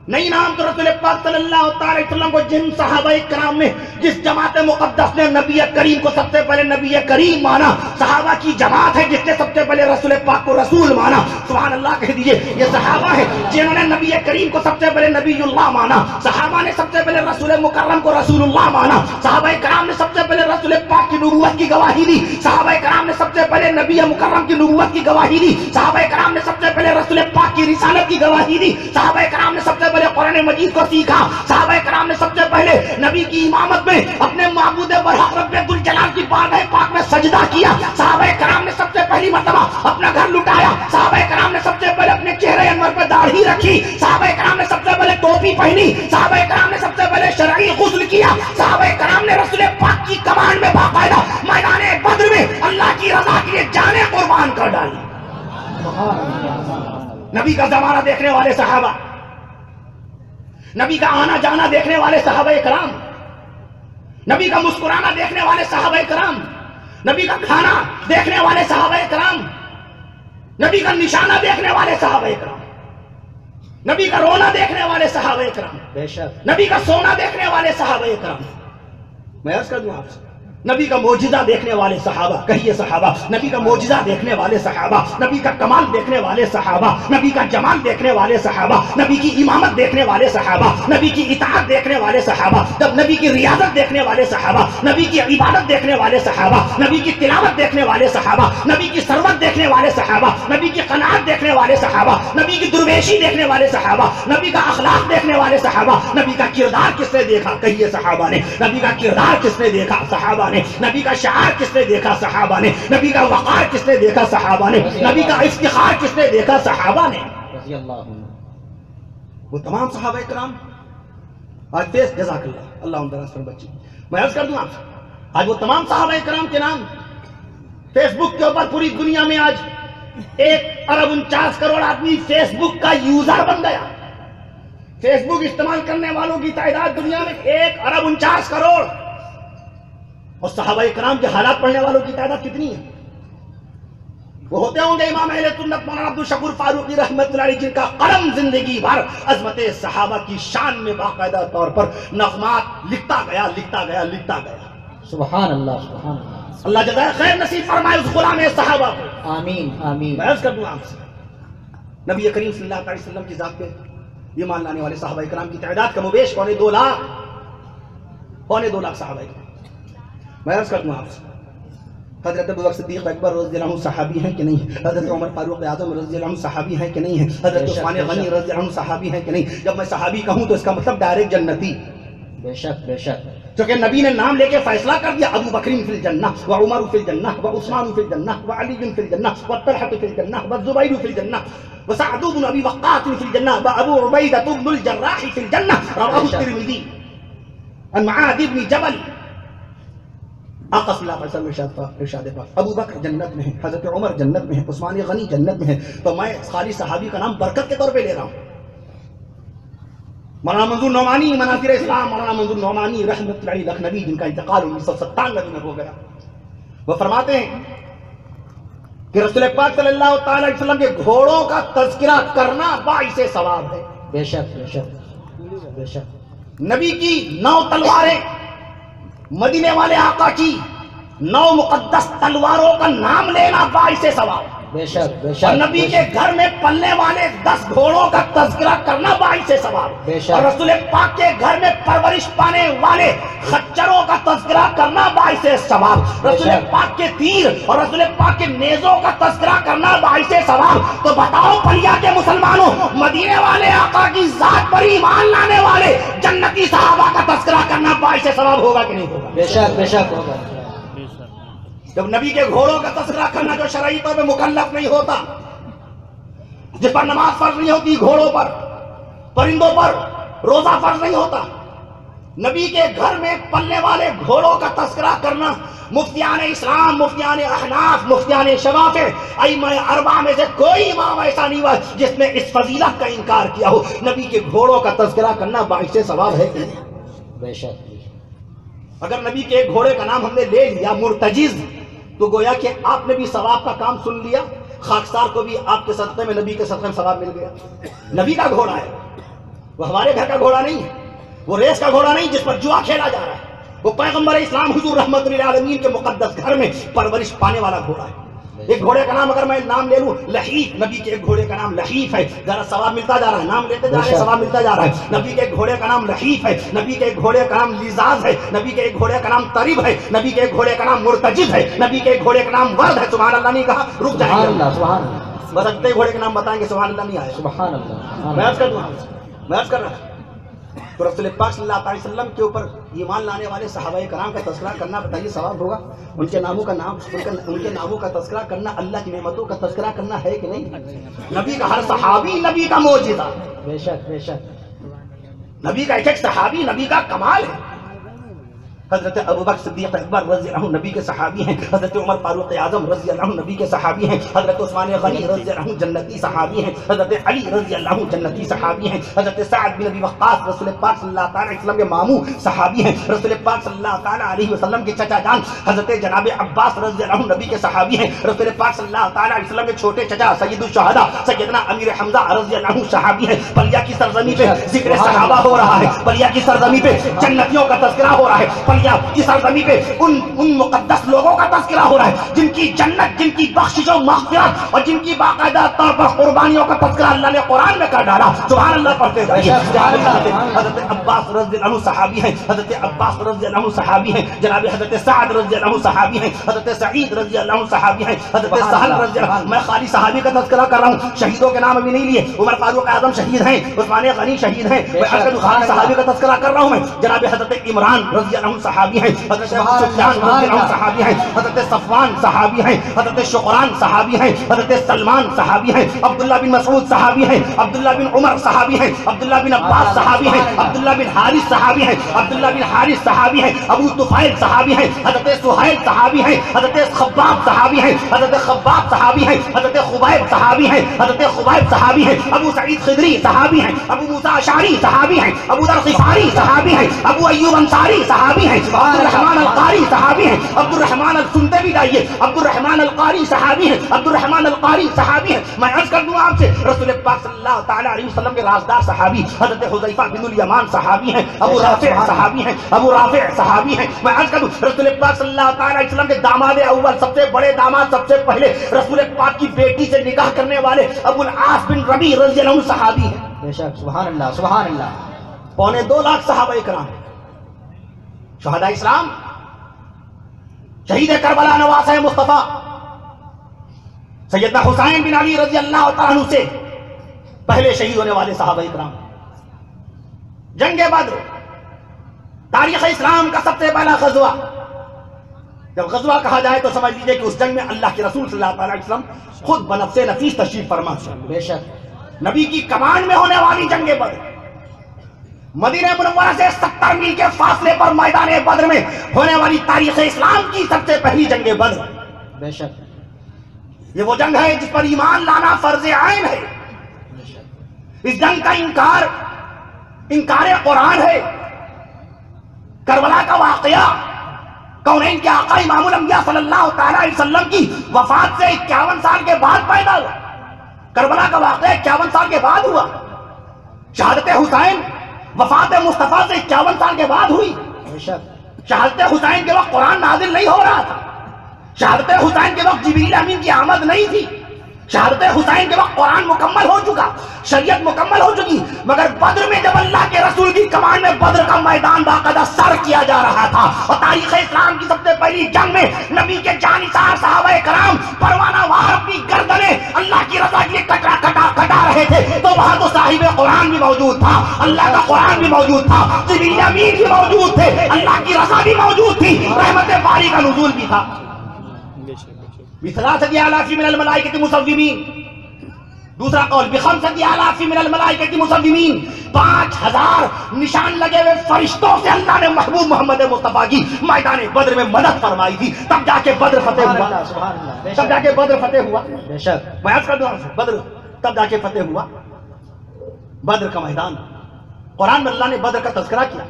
نہیں نام تو رسول پاک صلی اللہ علیہ وسلم کو جن صحابہ کرام نے، جس جماعت مقدس نے نبی کریم کو سب سے پہلے نبی کریم مانا، صحابہ کی جماعت ہے جس نے سب سے پہلے رسول پاک کو رسول مانا، سبحان اللہ کہہ دیجئے، یہ صحابہ ہے جنہوں نے نبی کریم کو سب سے پہلے نبی اللہ مانا، صحابہ نے سب سے پہلے رسول مکرم کو رسول اللہ مانا، صحابہ کرام نے سب سے پہلے رسول پاک کی نبوت کی گواہی دی، صحابہ کرام نے سب سے پہلے نبی مکرم کی نبوت کی گواہی دی، صحابہ کرام نے سب سے پہلے رسول پاک کی رسالت کی گواہی دی، صحابہ کرام نے سب سے پہلے قرآن مجید کو سیکھا، صحابہ کرام نے سب سے پہلے نبی کی امامت میں اپنے معبود برحق رب ذوالجلال کی بارگاہ پاک میں سجدہ کیا، صحابہ کرام نے سب سے پہلی مرتبہ اپنا گھر لٹایا، صحابہ کرام نے سب سے پہلے اپنے چہرے انور پر داڑھی رکھی، صحابہ کرام نے سب سے پہلے ٹوپی پہنی، صحابہ کرام نے سب سے پہلے شرعی غسل کیا، صحابہ کرام نے رسول پاک کی کمان میں باقاعدہ میدان بدر میں اللہ کی رضا کے لیے جانیں قربان کر ڈالی۔ نبی کا زمانہ دیکھنے والے صحابہ، نبی کا آنا جانا دیکھنے والے صحابہ کرام، نبی کا مسکرانا دیکھنے والے صحابہ کرام، نبی کا کھانا دیکھنے والے صحابہ کرام، نبی کا نشانہ دیکھنے والے صحابہ کرام، نبی کا رونا دیکھنے والے صحابہ کرام، بے شک نبی کا سونا دیکھنے والے صحابہ کرام۔ میں عرض کر دوں آپ سے، نبی کا معجزہ دیکھنے والے صحابہ، کہیے صحابہ، نبی کا معجزہ دیکھنے والے صحابہ، نبی کا کمال دیکھنے والے صحابہ، نبی کا جمال دیکھنے والے صحابہ، نبی کی امامت دیکھنے والے صحابہ، نبی کی اطاعت دیکھنے والے صحابہ، جب نبی کی ریاضت دیکھنے والے صحابہ، نبی کی عبادت دیکھنے والے صحابہ، نبی کی تلاوت دیکھنے والے صحابہ، نبی کی سربت دیکھنے والے صحابہ، نبی کی قناعت دیکھنے والے صحابہ، نبی کی درویشی دیکھنے والے صحابہ، نبی کا اخلاق دیکھنے والے صحابہ، نبی کا کردار کس نے دیکھا؟ کہیے صحابہ نے، نبی کا کردار کس نے دیکھا؟ صحابہ نے، نبی کا شعار کس نے دیکھا؟ صحابہ نے، نبی کا وقار کس نے دیکھا؟ صحابہ نے، نبی کا افتخار کس نے دیکھا؟ صحابہ نے، رضی اللہ عنہ۔ وہ تمام صحابہ کرام آج فیس، جزاک اللہ، اللہ ان درست پر بچی، میں عرض کر دوں آپ سے، آج وہ تمام صحابہ کرام کے نام فیس بک کے اوپر پوری دنیا میں آج 1.49 کروڑ آدمی فیس بک کا یوزر بن گیا۔ فیس بک استعمال کرنے والوں کی تعداد دنیا میں 1.49 کروڑ، اور صحابہ کرام کے حالات پڑھنے والوں کی تعداد کتنی ہے؟ وہ ہوتے ہوں گے امام اہل سنت مولانا عبدالشکور فاروقی رحمۃ اللہ علیہ، جن کا قلم زندگی بھر عظمت صحابہ کی شان میں باقاعدہ طور پر نغمات لکھتا گیا، لکھتا گیا، لکھتا گیا۔ سبحان اللہ، سبحان اللہ، اللہ جزائے خیر نصیب فرمائے اس غلام صحابہ کو۔ آمین آمین۔ میں عرض کر دوں آپ سے، نبی کریم صلی اللہ علیہ وسلم کی ذات پہ ایمان لانے والے صحابہ کرام کی تعداد کم و بیش 2.25 لاکھ، 2.25 لاکھ صحابہ کرام۔ میں عرض کر دوں آپ سے، حضرت ابوبکر صدیق اکبر رضی اللہ عنہ صحابی ہیں کہ نہیں؟ حضرت عمر فاروق اعظم رضی اللہ عنہ صحابی ہیں کہ نہیں ہیں؟ حضرت عثمان غنی رضی اللہ عنہ صحابی ہیں کہ نہیں؟ جب میں صحابی کہوں تو اس کا مطلب ڈائریکٹ جنتی، بے شک بے شک، چونکہ نبی نے نام لے کے فیصلہ کر دیا، ابو بکر فی الجنہ و عمر فی الجنہ و عثمان فی الجنہ و علی فی الجنہ و طلحہ فی الجنہ و زبیر فی الجنہ و سعد بن ابی وقاص فی الجنہ و ابو عبیدہ بن الجراح فی الجنہ، رواه الترمذی عن معاذ بن جبل۔ آقا صلی اللہ علیہ وسلم ارشاد پاک، ابو بکر جنت میں ہے، حضرت عمر جنت میں ہے، عثمان غنی جنت میں ہے، تو میں خالی صحابی کا نام برکت کے طور پہ لے رہا ہوں۔ مولانا منظور نعمانی، مناظر اسلام، مولانا منظور نعمانی رحمۃ اللہ علیہ لکھنوی، جن کا انتقال 1997 میں ہو گیا، وہ فرماتے ہیں کہ رسول پاک صلی اللہ تعالی علیہ وسلم کے گھوڑوں کا تذکرہ کرنا باعث ثواب ہے۔ بے شک بے شک بے شک، نبی کی 9 تلواریں، مدینے والے آقا کی 9 مقدس تلواروں کا نام لینا باعث ثواب، بے شک بے شک، اور نبی کے گھر میں پلنے والے 10 گھوڑوں کا تذکرہ کرنا باعث ثواب، بے شک، اور رسول پاک کے گھر میں پرورش پانے والے خچروں کا تذکرہ کرنا باعث ثواب، رسول پاک کے تیر اور رسول پاک کے نیزوں کا تذکرہ کرنا باعث ثواب۔ تو بتاؤ پلیا کے مسلمانوں، مدینے والے آقا کی ذات پر ایمان لانے والے جنتی صحابہ کا تذکرہ کرنا باعث ثواب ہوگا کہ نہیں ہوگا؟ بے شک بے شک ہوگا۔ جب نبی کے گھوڑوں کا تذکرہ کرنا جو شرعی طور پہ مکلف نہیں ہوتا، جس پر نماز فرض نہیں ہوتی، گھوڑوں پر، پرندوں پر روزہ فرض نہیں ہوتا، نبی کے گھر میں پلنے والے گھوڑوں کا تذکرہ کرنا، مفتیان اسلام، مفتیان احناف، مفتیان شوافع، ائمہ اربعہ میں سے کوئی امام ایسا نہیں ہوا جس نے اس فضیلت کا انکار کیا ہو۔ نبی کے گھوڑوں کا تذکرہ کرنا باعث ثواب ہے کہ نہیں؟ بے شک۔ اگر نبی کے ایک گھوڑے کا نام ہم نے لے لیا مرتجز، تو گویا کہ آپ نے بھی ثواب کا کام سن لیا، خاکسار کو بھی آپ کے صدقے میں، نبی کے صدقے میں ثواب مل گیا. نبی کا گھوڑا ہے وہ، ہمارے گھر کا گھوڑا نہیں ہے، وہ ریس کا گھوڑا نہیں جس پر جوا کھیلا جا رہا ہے. وہ پیغمبر اسلام حضور رحمت للعالمین کے مقدس گھر میں پرورش پانے والا گھوڑا ہے. ایک گھوڑے کا نام اگر میں نام لے لوں، لحیف، نبی کے ایک گھوڑے کا نام لحیف ہے. ذرا ثواب ملتا جا رہا ہے، نام لیتے جا رہے ہیں ثواب ملتا جا رہا ہے. نبی کے ایک گھوڑے کا نام لحیف ہے، نبی کے ایک گھوڑے کا نام لیزاز ہے، نبی کے ایک گھوڑے کا نام طریب ہے، نبی کے ایک گھوڑے کا نام مرتجب ہے، نبی کے ایک گھوڑے کا نام ورد ہے. سبحان اللہ نہیں کہا، رک جائیں سبحان گے. اللہ سبحان اللہ بس اگلے گھوڑے کا نام بتائیں گے، سبحان اللہ نہیں آیا. سبحان اللہ. میں عرض کر دوں، میں عرض کر رہا ہوں تو رسول پاک صلی اللہ علیہ وسلم کے اوپر ایمان لانے والے صحابہ کرام کا تذکرہ کرنا، بتائیے ثواب ہوگا؟ ان کے ناموں کا نام، ان کے ناموں کا تذکرہ کرنا، اللہ کی نعمتوں کا تذکرہ کرنا ہے کہ نہیں؟ نبی کا ہر صحابی نبی کا معجزہ، بے شک بے شک. نبی کا ایک ایک صحابی نبی کا کمال ہے. حضرت ابوبکر صدیق اکبر رضی اللہ عنہ نبی کے صحابی ہیں. حضرت عمر فاروق اعظم رضی اللہ عنہ نبی کے صحابی ہیں. حضرت عثمان غنی رضی اللہ عنہ جنتی صحابی ہیں. حضرت علی رضی اللہ عنہ جنتی صحابی ہیں. حضرت سعد بن ابی وقاص رسول پاک صلی اللہ تعالی علیہ وسلم کے ماموں صحابی ہیں. رسول پاک صلی اللہ تعالی علیہ وسلم کے چچا جان حضرت جناب عباس رضی اللہ عنہ نبی کے صحابی ہیں. رسول پاک صلی اللہ تعالی علیہ وسلم کے چھوٹے چچا سید الشہداء سیدنا امیر حمزہ رضی اللہ عنہ صحابی ہیں. بلیا کی سرزمین پہ ذکر صحابہ ہو رہا ہے، بلیا کی سرزمین پہ جنتیوں کا تذکرہ ہو رہا ہے، بلیا کی سرزمین پہ ان مقدس لوگوں کا تذکرہ ہو رہا ہے جن کی جنت، جن کی بخشش و مغفرت اور جن کی باقاعدہ طور پر قربانیوں کا تذکرہ اللہ نے قرآن میں کر ڈالا. سبحان اللہ پڑھتے جائیے. حضرت عباس رضی اللہ عنہ صحابی ہیں، حضرت عباس رضی اللہ عنہ صحابی ہیں. جناب حضرت سعد رضی اللہ عنہ صحابی ہیں، حضرت سعید رضی اللہ عنہ صحابی ہیں، حضرت سہل رضی اللہ عنہ. میں خالی صحابی کا تذکرہ کر رہا ہوں، شہیدوں کے نام ابھی نہیں لیے. عمر فاروق اعظم شہید ہیں، عثمان غنی شہید ہیں. میں خالی صحابی کا تذکرہ کر رہا ہوں. میں جناب حضرت عمران رضی اللہ عنہ صحابی ہیں، حضرت سفیان رضی اللہ عنہ صحابی ہیں، حضرت صفوان صحابی ہیں، حضرت شقران صحابی ہیں، حضرت سلمان صحابی ہیں، عبداللہ بن مسعود صحابی ہیں، عبداللہ بن عمر صحابی ہیں، عبداللہ بن عباس صحابی ہیں، عبداللہ بن حارث صحابی ہیں، عبداللہ بن حارث صحابی ہیں، ابو طفیل صحابی ہیں، حضرت سہیل صحابی ہیں، حضرت خباب صحابی ہیں، حضرت خباب صحابی ہیں، حضرت خبیب صحابی ہیں، حضرت خبیب صحابی ہیں، ابو سعید خدری صحابی ہیں، ابو موسیٰ اشعری صحابی ہیں، ابو ذر غفاری صحابی ہیں، ابو ایوب انصاری صحابی ہیں، عبد الرحمن القاری صحابی ہیں، عبد الرحمن سنتے بھی جائیے، عبد الرحمن القاری صحابی ہیں، عبد الرحمن القاری صحابی ہیں. میں عرض کر دوں آپ سے، رسول پاک صلی اللہ تعالی علیہ وسلم کے رازدار صحابی حضرت حذیفہ بن الیمان صحابی ہیں، ابو رافع صحابی ہیں، ابو رافع صحابی ہیں. میں عرض کر دوں رسول پاک صلی اللہ تعالی علیہ وسلم کے داماد اول، سب سے بڑے داماد، سب سے پہلے رسول پاک کی بیٹی سے نکاح کرنے والے ابو العاص بن ربیع رضی اللہ عنہ صحابی ہیں. بے شک. سبحان اللہ سبحان اللہ. 2.25 لاکھ صحابہ کرام، شہداء اسلام، شہید کربلا نواز مصطفیٰ سیدنا حسین بن علی رضی اللہ تعالیٰ عنہ سے پہلے شہید ہونے والے صحابہ کرام. جنگ بدر تاریخ اسلام کا سب سے پہلا غزوہ. جب غزوہ کہا جائے تو سمجھ لیجئے کہ اس جنگ میں اللہ کے رسول صلی اللہ علیہ وسلم خود بنفس نفیس تشریف فرما. بے شک. نبی کی کمان میں ہونے والی جنگ بدر، مدینہ منورہ سے 70 میل کے فاصلے پر میدان بدر میں ہونے والی تاریخ اسلام کی سب سے پہلی جنگ بدر. بے شک. یہ وہ جنگ ہے جس پر ایمان لانا فرض عین ہے. اس جنگ کا انکار قرآن ہے. کربلا کا واقعہ کونین کے آقا امام الانبیاء صلی اللہ تعالی علیہ وسلم کی وفات سے 51 سال کے بعد پیدا ہوا. کربلا کا واقعہ 51 سال کے بعد ہوا. شہادت حسین وفات مصطفیٰ سے 51 سال کے بعد ہوئی. بے شک. شہادت حسین کے وقت قرآن نازل نہیں ہو رہا تھا. شہادت حسین کے وقت جبریل امین کی آمد نہیں تھی. شہادت حسین کے وقت قرآن مکمل ہو چکا، شریعت مکمل ہو چکی. مگر بدر میں جب اللہ کے رسول کی کمان میں بدر کا میدان باقاعدہ سر کیا جا رہا تھا اور تاریخ اسلام کی سب سے پہلی جنگ میں نبی کے جانثار صحابہ کرام پروانہ وار اپنی گردنیں اللہ کی رضا کے لیے کٹا رہے تھے، تو وہاں تو صاحب قرآن بھی موجود تھا، اللہ کا قرآن بھی موجود تھا، جبریل امین بھی موجود تھے، اللہ کی رضا بھی موجود تھی، رحمت باری کا نزول بھی تھا. بثلاثة آلاف من الملائکۃ مسومین. دوسرا قول بخمسة آلاف من الملائکۃ مسومین. 5000 نشان لگے ہوئے فرشتوں سے اللہ نے محبوب محمد مصطفیٰ کی میدان بدر میں مدد فرمائی تھی. تب جا کے بدر فتح ہوا. تب جا کے بدر فتح ہوا. بے شک. میں عرض کر دوں بدر تب جا کے فتح ہوا. بدر کا میدان قرآن میں اللہ نے بدر کا تذکرہ کیا.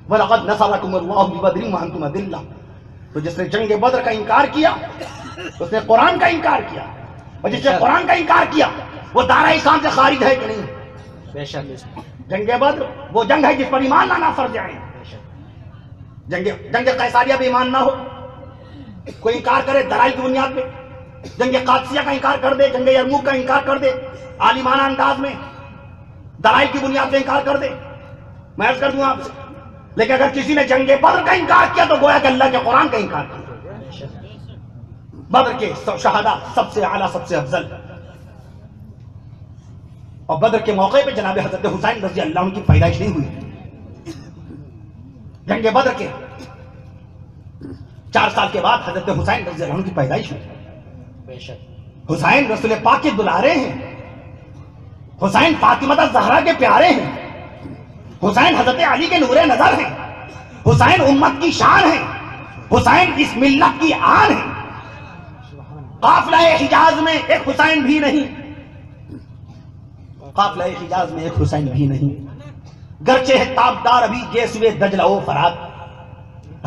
وَلَقَدْ نَصَرَكُمُ اللَّهُ بِبَدْرٍ وَأَنْتُمْ أَذِلَّةٌ. تو جس نے جنگ بدر کا انکار کیا اس نے قرآن کا انکار کیا. اور جس نے قرآن کا انکار کیا وہ دائرہ اسلام سے خارج ہے کہ نہیں؟ بے شک جنگ بدر وہ جنگ ہے جس پر ایمان لانا فرض ہے. جنگ قیصاریہ پہ ایمان نہ ہو، کوئی انکار کرے دلائل کی بنیاد پہ، جنگ قادسیہ کا انکار کر دے، جنگ یرموک کا انکار کر دے، عالمانہ انداز میں دلائل کی بنیاد پہ انکار کر دے، میں عرض کر دوں آپ سے. لیکن اگر کسی نے جنگ بدر کا انکار کیا تو گویا کہ اللہ کے قرآن کا انکار کیا. بدر کے شہادات سب سے اعلیٰ، سب سے افضل، اور بدر کے موقع پہ جناب حضرت حسین رضی اللہ عنہ کی پیدائش نہیں ہوئی. جنگ بدر کے 4 سال کے بعد حضرت حسین رضی اللہ عنہ کی پیدائش ہوئی. بے شک حسین رسول پاک کے دلارے ہیں، حسین فاطمہ زہرا کے پیارے ہیں، حسین حضرت علی کے نور نظر ہیں، حسین امت کی شان ہے، حسین اس ملت کی آن ہے. قافلہ حجاز میں ایک حسین بھی نہیں، قافلہ حجاز میں ایک حسین بھی نہیں، گرچہ ہے تابدار ابھی گیسوے دجلہ و فرات،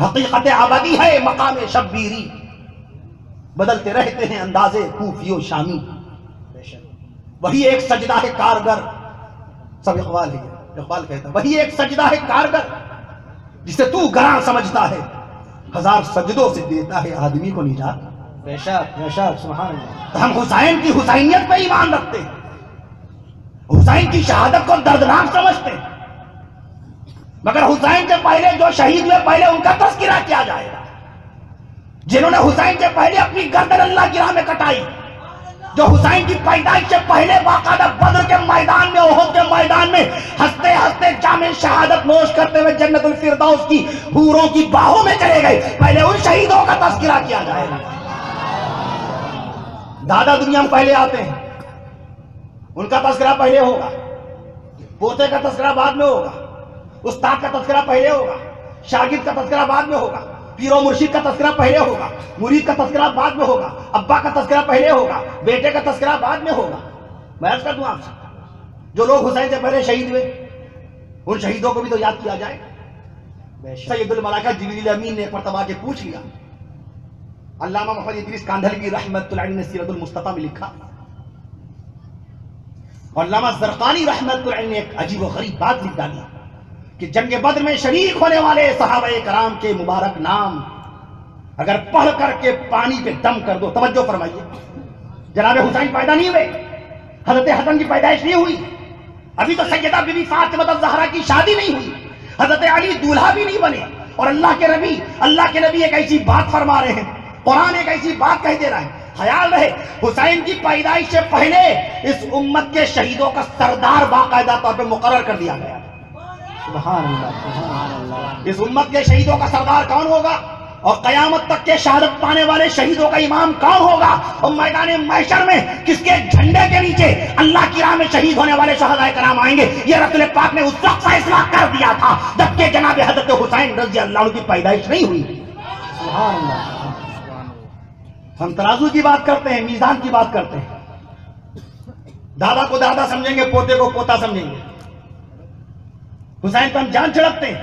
حقیقت ابدی ہے مقام شبیری، بدلتے رہتے ہیں اندازے کوفی و شامی. وہی ایک سجدہ ہے کارگر، سب اقبال ہے، اقبال کہتا ہے وہی ایک سجدہ ہے کارگر جسے تو گراں سمجھتا ہے، 1000 سجدوں سے دیتا ہے آدمی کو نجات. بے شک سبحان اللہ. ہم حسین کی حسینیت پہ ایمان رکھتے ہیں، حسین کی شہادت کو دردناک سمجھتے ہیں، مگر حسین سے پہلے جو شہید ہوئے پہلے ان کا تذکرہ کیا جائے گا. جنہوں نے حسین سے پہلے اپنی گردن اللہ کی راہ میں کٹائی، جو حسین کی پیدائش سے پہلے باقاعدہ بدر کے میدان میں، احد کے میدان میں ہنستے ہنستے جام شہادت نوش کرتے ہوئے جنت الفردوس کی حوروں کی باہوں میں چلے گئے، پہلے ان شہیدوں کا تذکرہ کیا جائے گا. دادا دنیا میں پہلے آتے ہیں، ان کا تذکرہ پہلے ہوگا، پوتے کا تذکرہ بعد میں ہوگا، استاد کا تذکرہ پہلے ہوگا، شاگرد کا تذکرہ بعد میں ہوگا، پیر و مرشد کا تذکرہ پہلے ہوگا، مرید کا تذکرہ بعد میں ہوگا، ابا کا تذکرہ پہلے ہوگا، بیٹے کا تذکرہ بعد میں ہوگا. میں عرض کر دوں آپ سے، جو لوگ حسین سے پہلے شہید ہوئے ان شہیدوں کو بھی تو یاد کیا جائے. سید الملائکہ جبریل امین نے ایک مرتبہ کے پوچھ لیا. علامہ محمد ادریس کاندھلوی رحمۃ اللہ علیہ نے سیرت المصطفیٰ میں لکھا، اور علامہ زرقانی رحمۃ اللہ علیہ نے ایک عجیب و غریب بات لکھ ڈالی کہ جنگ بدر میں شریک ہونے والے صحابہ کرام کے مبارک نام اگر پڑھ کر کے پانی پہ دم کر دو. توجہ فرمائیے، جناب حسین پیدا نہیں ہوئے، حضرت حسن کی پیدائش نہیں ہوئی، ابھی تو سیدہ بی بی فاطمہ الزہرا کی شادی نہیں ہوئی، حضرت علی دولہا بھی نہیں بنے، اور اللہ کے نبی ایک ایسی بات فرما رہے ہیں، قرآن ایک ایسی بات کہہ دے رہا ہے. خیال رہے حسین کی پیدائش سے پہلے اس امت کے شہیدوں کا سردار باقاعدہ طور پہ مقرر کر دیا گیا. سبحان اللہ. اس امت کے شہیدوں کا سردار کون ہوگا، اور قیامت تک کے شہادت پانے والے شہیدوں کا امام کون ہوگا، اور میدان محشر میں کس کے جھنڈے کے نیچے اللہ کی راہ میں شہید ہونے والے شہداء کرام آئیں گے، یہ رسول پاک نے اس وقت فیصلہ کر دیا تھا جبکہ جناب حضرت حسین رضی اللہ عنہ کی پیدائش نہیں ہوئی. سبحان اللہ. ہم ترازو کی بات کرتے ہیں، میزان کی بات کرتے ہیں، دادا کو دادا سمجھیں گے، پوتے کو پوتا سمجھیں گے. حسین پر ہم جان چھڑکتے ہیں.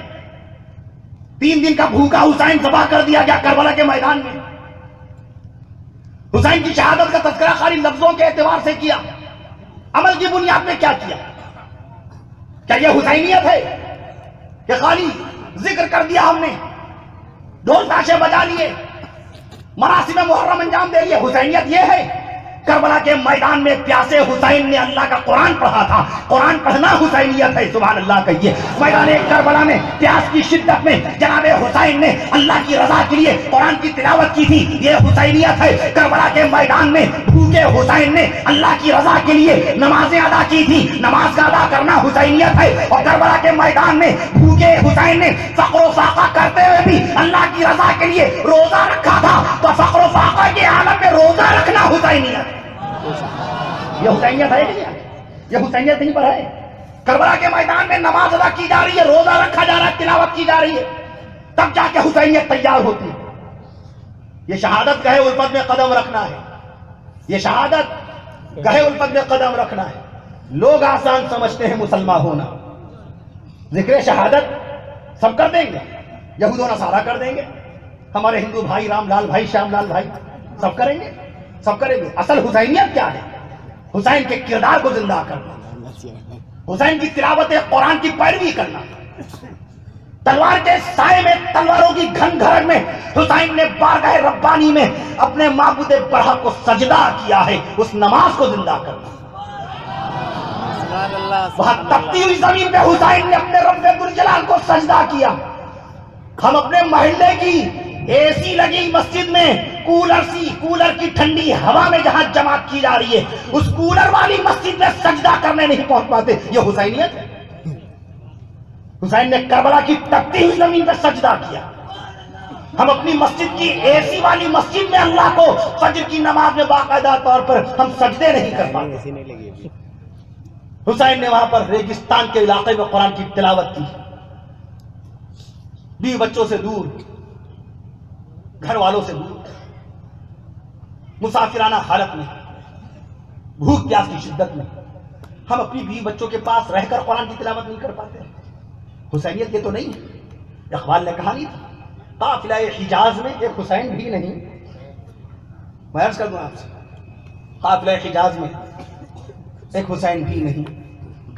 3 دن کا بھوکا حسین ذبح کر دیا گیا کربلا کے میدان میں. حسین کی شہادت کا تذکرہ خالی لفظوں کے اعتبار سے کیا، عمل کی بنیاد پہ کیا کیا؟ کیا یہ حسینیت ہے کہ خالی ذکر کر دیا ہم نے، ڈھول تاشے بجا لیے، مراسم محرم انجام دے لیے؟ حسینیت یہ ہے کربلا کے میدان میں پیاسے حسین نے اللہ کا قرآن پڑھا تھا. قرآن پڑھنا حسینیت ہے. سبحان اللہ کہیے. میدان کربلا میں پیاس کی شدت میں جناب حسین نے اللہ کی رضا کے لیے قرآن کی تلاوت کی تھی، یہ حسینیت ہے. کربلا کے میدان میں بھوکے حسین نے اللہ کی رضا کے لیے نمازیں ادا کی تھی، نماز کا ادا کرنا حسینیت ہے. اور کربلا کے میدان میں بھوکے حسین نے فقر و فاقہ کرتے ہوئے بھی اللہ کی رضا کے لیے روزہ رکھا تھا. تو فقر و فاقہ کے عالم میں روزہ رکھنا حسینیت. یہ حسینیت ہے کہ یہ حسینیت نہیں پر ہے؟ کربلا کے میدان میں نماز ادا کی جا رہی ہے، روزہ رکھا جا رہا ہے، تلاوت کی جا رہی ہے، تب جا کے حسینیت تیار ہوتی ہے. یہ شہادت گہے الفت میں قدم رکھنا ہے، یہ شہادت گہے الفت میں قدم رکھنا ہے. لوگ آسان سمجھتے ہیں مسلمان ہونا، ذکر شہادت سب کر دیں گے، یہود و نصارہ کر دیں گے، ہمارے ہندو بھائی رام لال بھائی، شیام لال بھائی سب کریں گے. سب کریں گے. اصل حسینیت کیا ہے؟ حسین کے کردار کو زندہ کرنا، حسین کی تلاوت قرآن کی پیروی کرنا. تلوار کے سائے میں، تلواروں کی گھن گھرن میں حسین نے بارگاہ ربانی میں اپنے معبود برحق کو سجدہ کیا ہے. اس نماز کو زندہ کرنا. وہاں تپتی ہوئی زمین پہ حسین نے اپنے رب ذوالجلال کو سجدہ کیا. ہم اپنے محلے کی اے سی لگی مسجد میں کولر کی ٹھنڈی ہوا میں جہاں جماعت کی جا رہی ہے، اس کولر والی مسجد میں سجدہ کرنے نہیں پہنچ پاتے. یہ حسینیت ہے. حسین نے کربلا کی تپتی ہوئی زمین پہ سجدہ کیا. ہم اپنی مسجد کی اے سی والی مسجد میں اللہ کو فجر کی نماز میں باقاعدہ طور پر ہم سجدے نہیں کر پاتے. حسین نے وہاں پر ریگستان کے علاقے میں قرآن کی تلاوت کی، بیوی بچوں سے دور، گھر والوں سے دور، مسافرانہ حالت میں، بھوک پیاس کی شدت میں ہم اپنی بیوی بچوں کے پاس رہ کر قرآن کی تلاوت نہیں کر پاتے. حسینیت یہ تو نہیں ہے. اقبال نے کہا نہیں تھا قافلہ حجاز میں ایک حسین بھی نہیں. میں عرض کر دوں آپ سے، قافلہ حجاز میں ایک حسین بھی نہیں.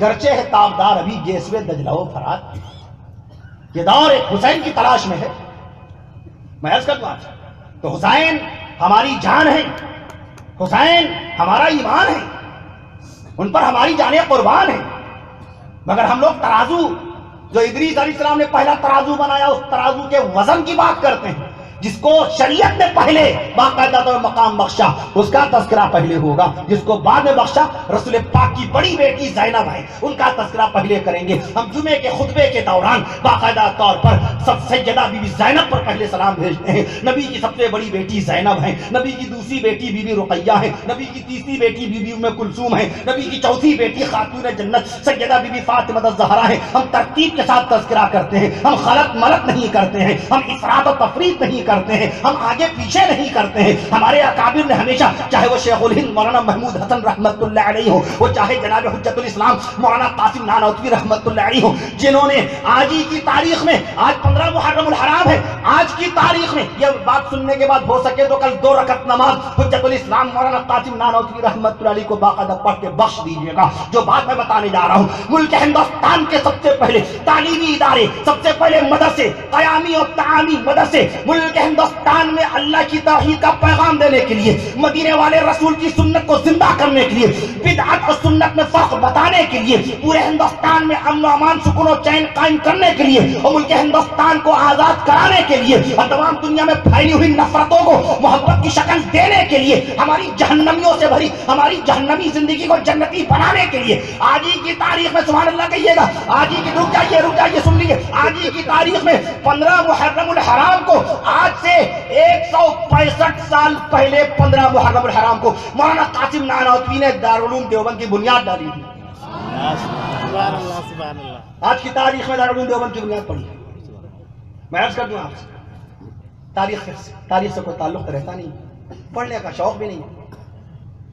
گرچہ ہے تابدار ابھی گیسوے دجلہ و فرات. یہ دور ایک حسین کی تلاش میں ہے. میں عرض کر دوں آپ سے، تو حسین ہماری جان ہے، حسین ہمارا ایمان ہے، ان پر ہماری جانیں قربان ہیں. مگر ہم لوگ ترازو جو ادریس علیہ السلام نے پہلا ترازو بنایا، اس ترازو کے وزن کی بات کرتے ہیں. جس کو شریعت نے پہلے باقاعدہ طور پر مقام بخشا اس کا تذکرہ پہلے ہوگا، جس کو بعد میں بخشا رسول پاک کی بڑی بیٹی زینب ہے، ان کا تذکرہ پہلے کریں گے. ہم جمعے کے خطبے کے دوران باقاعدہ طور پر سب سیدہ بی بی زینب پر پہلے سلام بھیجتے ہیں. نبی کی سب سے بڑی بیٹی زینب ہے، نبی کی دوسری بیٹی بی بی رقیہ ہے، نبی کی تیسری بیٹی بی بی ام کلثوم ہے، نبی کی چوتھی بیٹی خاتون جنت سیدہ بی بی فاطمہ الزہرا ہے. ہم ترتیب کے ساتھ تذکرہ کرتے ہیں، ہم خلط ملط نہیں کرتے ہیں، ہم افراط و تفریط نہیں کرتے ہیں، ہم آگے پیچھے نہیں کرتے ہیں. ہمارے اکابر نے ہمیشہ، چاہے وہ شیخ الہند مولانا محمود حسن رحمت اللہ علیہ ہو، وہ چاہے جناب حجت الاسلام مولانا قاسم نانوتوی رحمت اللہ علیہ ہو، جنہوں نے آج ہی کی تاریخ میں، آج 15 محرم الحرام ہے، آج کی تاریخ میں یہ بات سننے کے بعد ہو سکے تو کل 2 رکعت نماز حجت الاسلام مولانا قاسم نانوتوی رحمت اللہ علیہ کو باقاعدہ پڑھ کے بخش دیجیے گا. جو بات میں بتانے جا رہا ہوں، ملک ہندوستان کے سب سے پہلے تعلیمی ادارے، سب سے پہلے مدرسے، قیامی اور تعامی مدرسے ملک ہندوستان میں اللہ کی توحید کا پیغام دینے کے لیے، مدینے والے رسول کی سنت کو زندہ کرنے کے لیے، بدعت اور سنت میں فرق بتانے کے لیے، پورے ہندوستان میں امن و امان، سکون و چین قائم کرنے کے لیے اور ملک ہندوستان کو آزاد کرانے کے لیے اور تمام دنیا میں پھیلی ہوئی نفرتوں کو محبت کی شکل دینے کے لیے، ہماری جہنمیوں سے بھری ہماری جہنمی زندگی کو جنتی بنانے کے لیے آج ہی کی تاریخ میں، سبحان اللہ کہیے گا، آج ہی کی، رک جائیے سن لیجیے، آج ہی کی تاریخ میں 15 محرم الحرام کو، آج سے 165 سال پہلے 15 محرم الحرام کو مولانا قاسم نانوتوی نے دارالعلوم دیوبند کی بنیاد ڈالی تھی. آج کی تاریخ میں دارالعلوم دیوبند کی بنیاد پڑی. میں عرض کر دوں آپ سے، تاریخ سے کوئی تعلق رہتا نہیں، پڑھنے کا شوق بھی نہیں،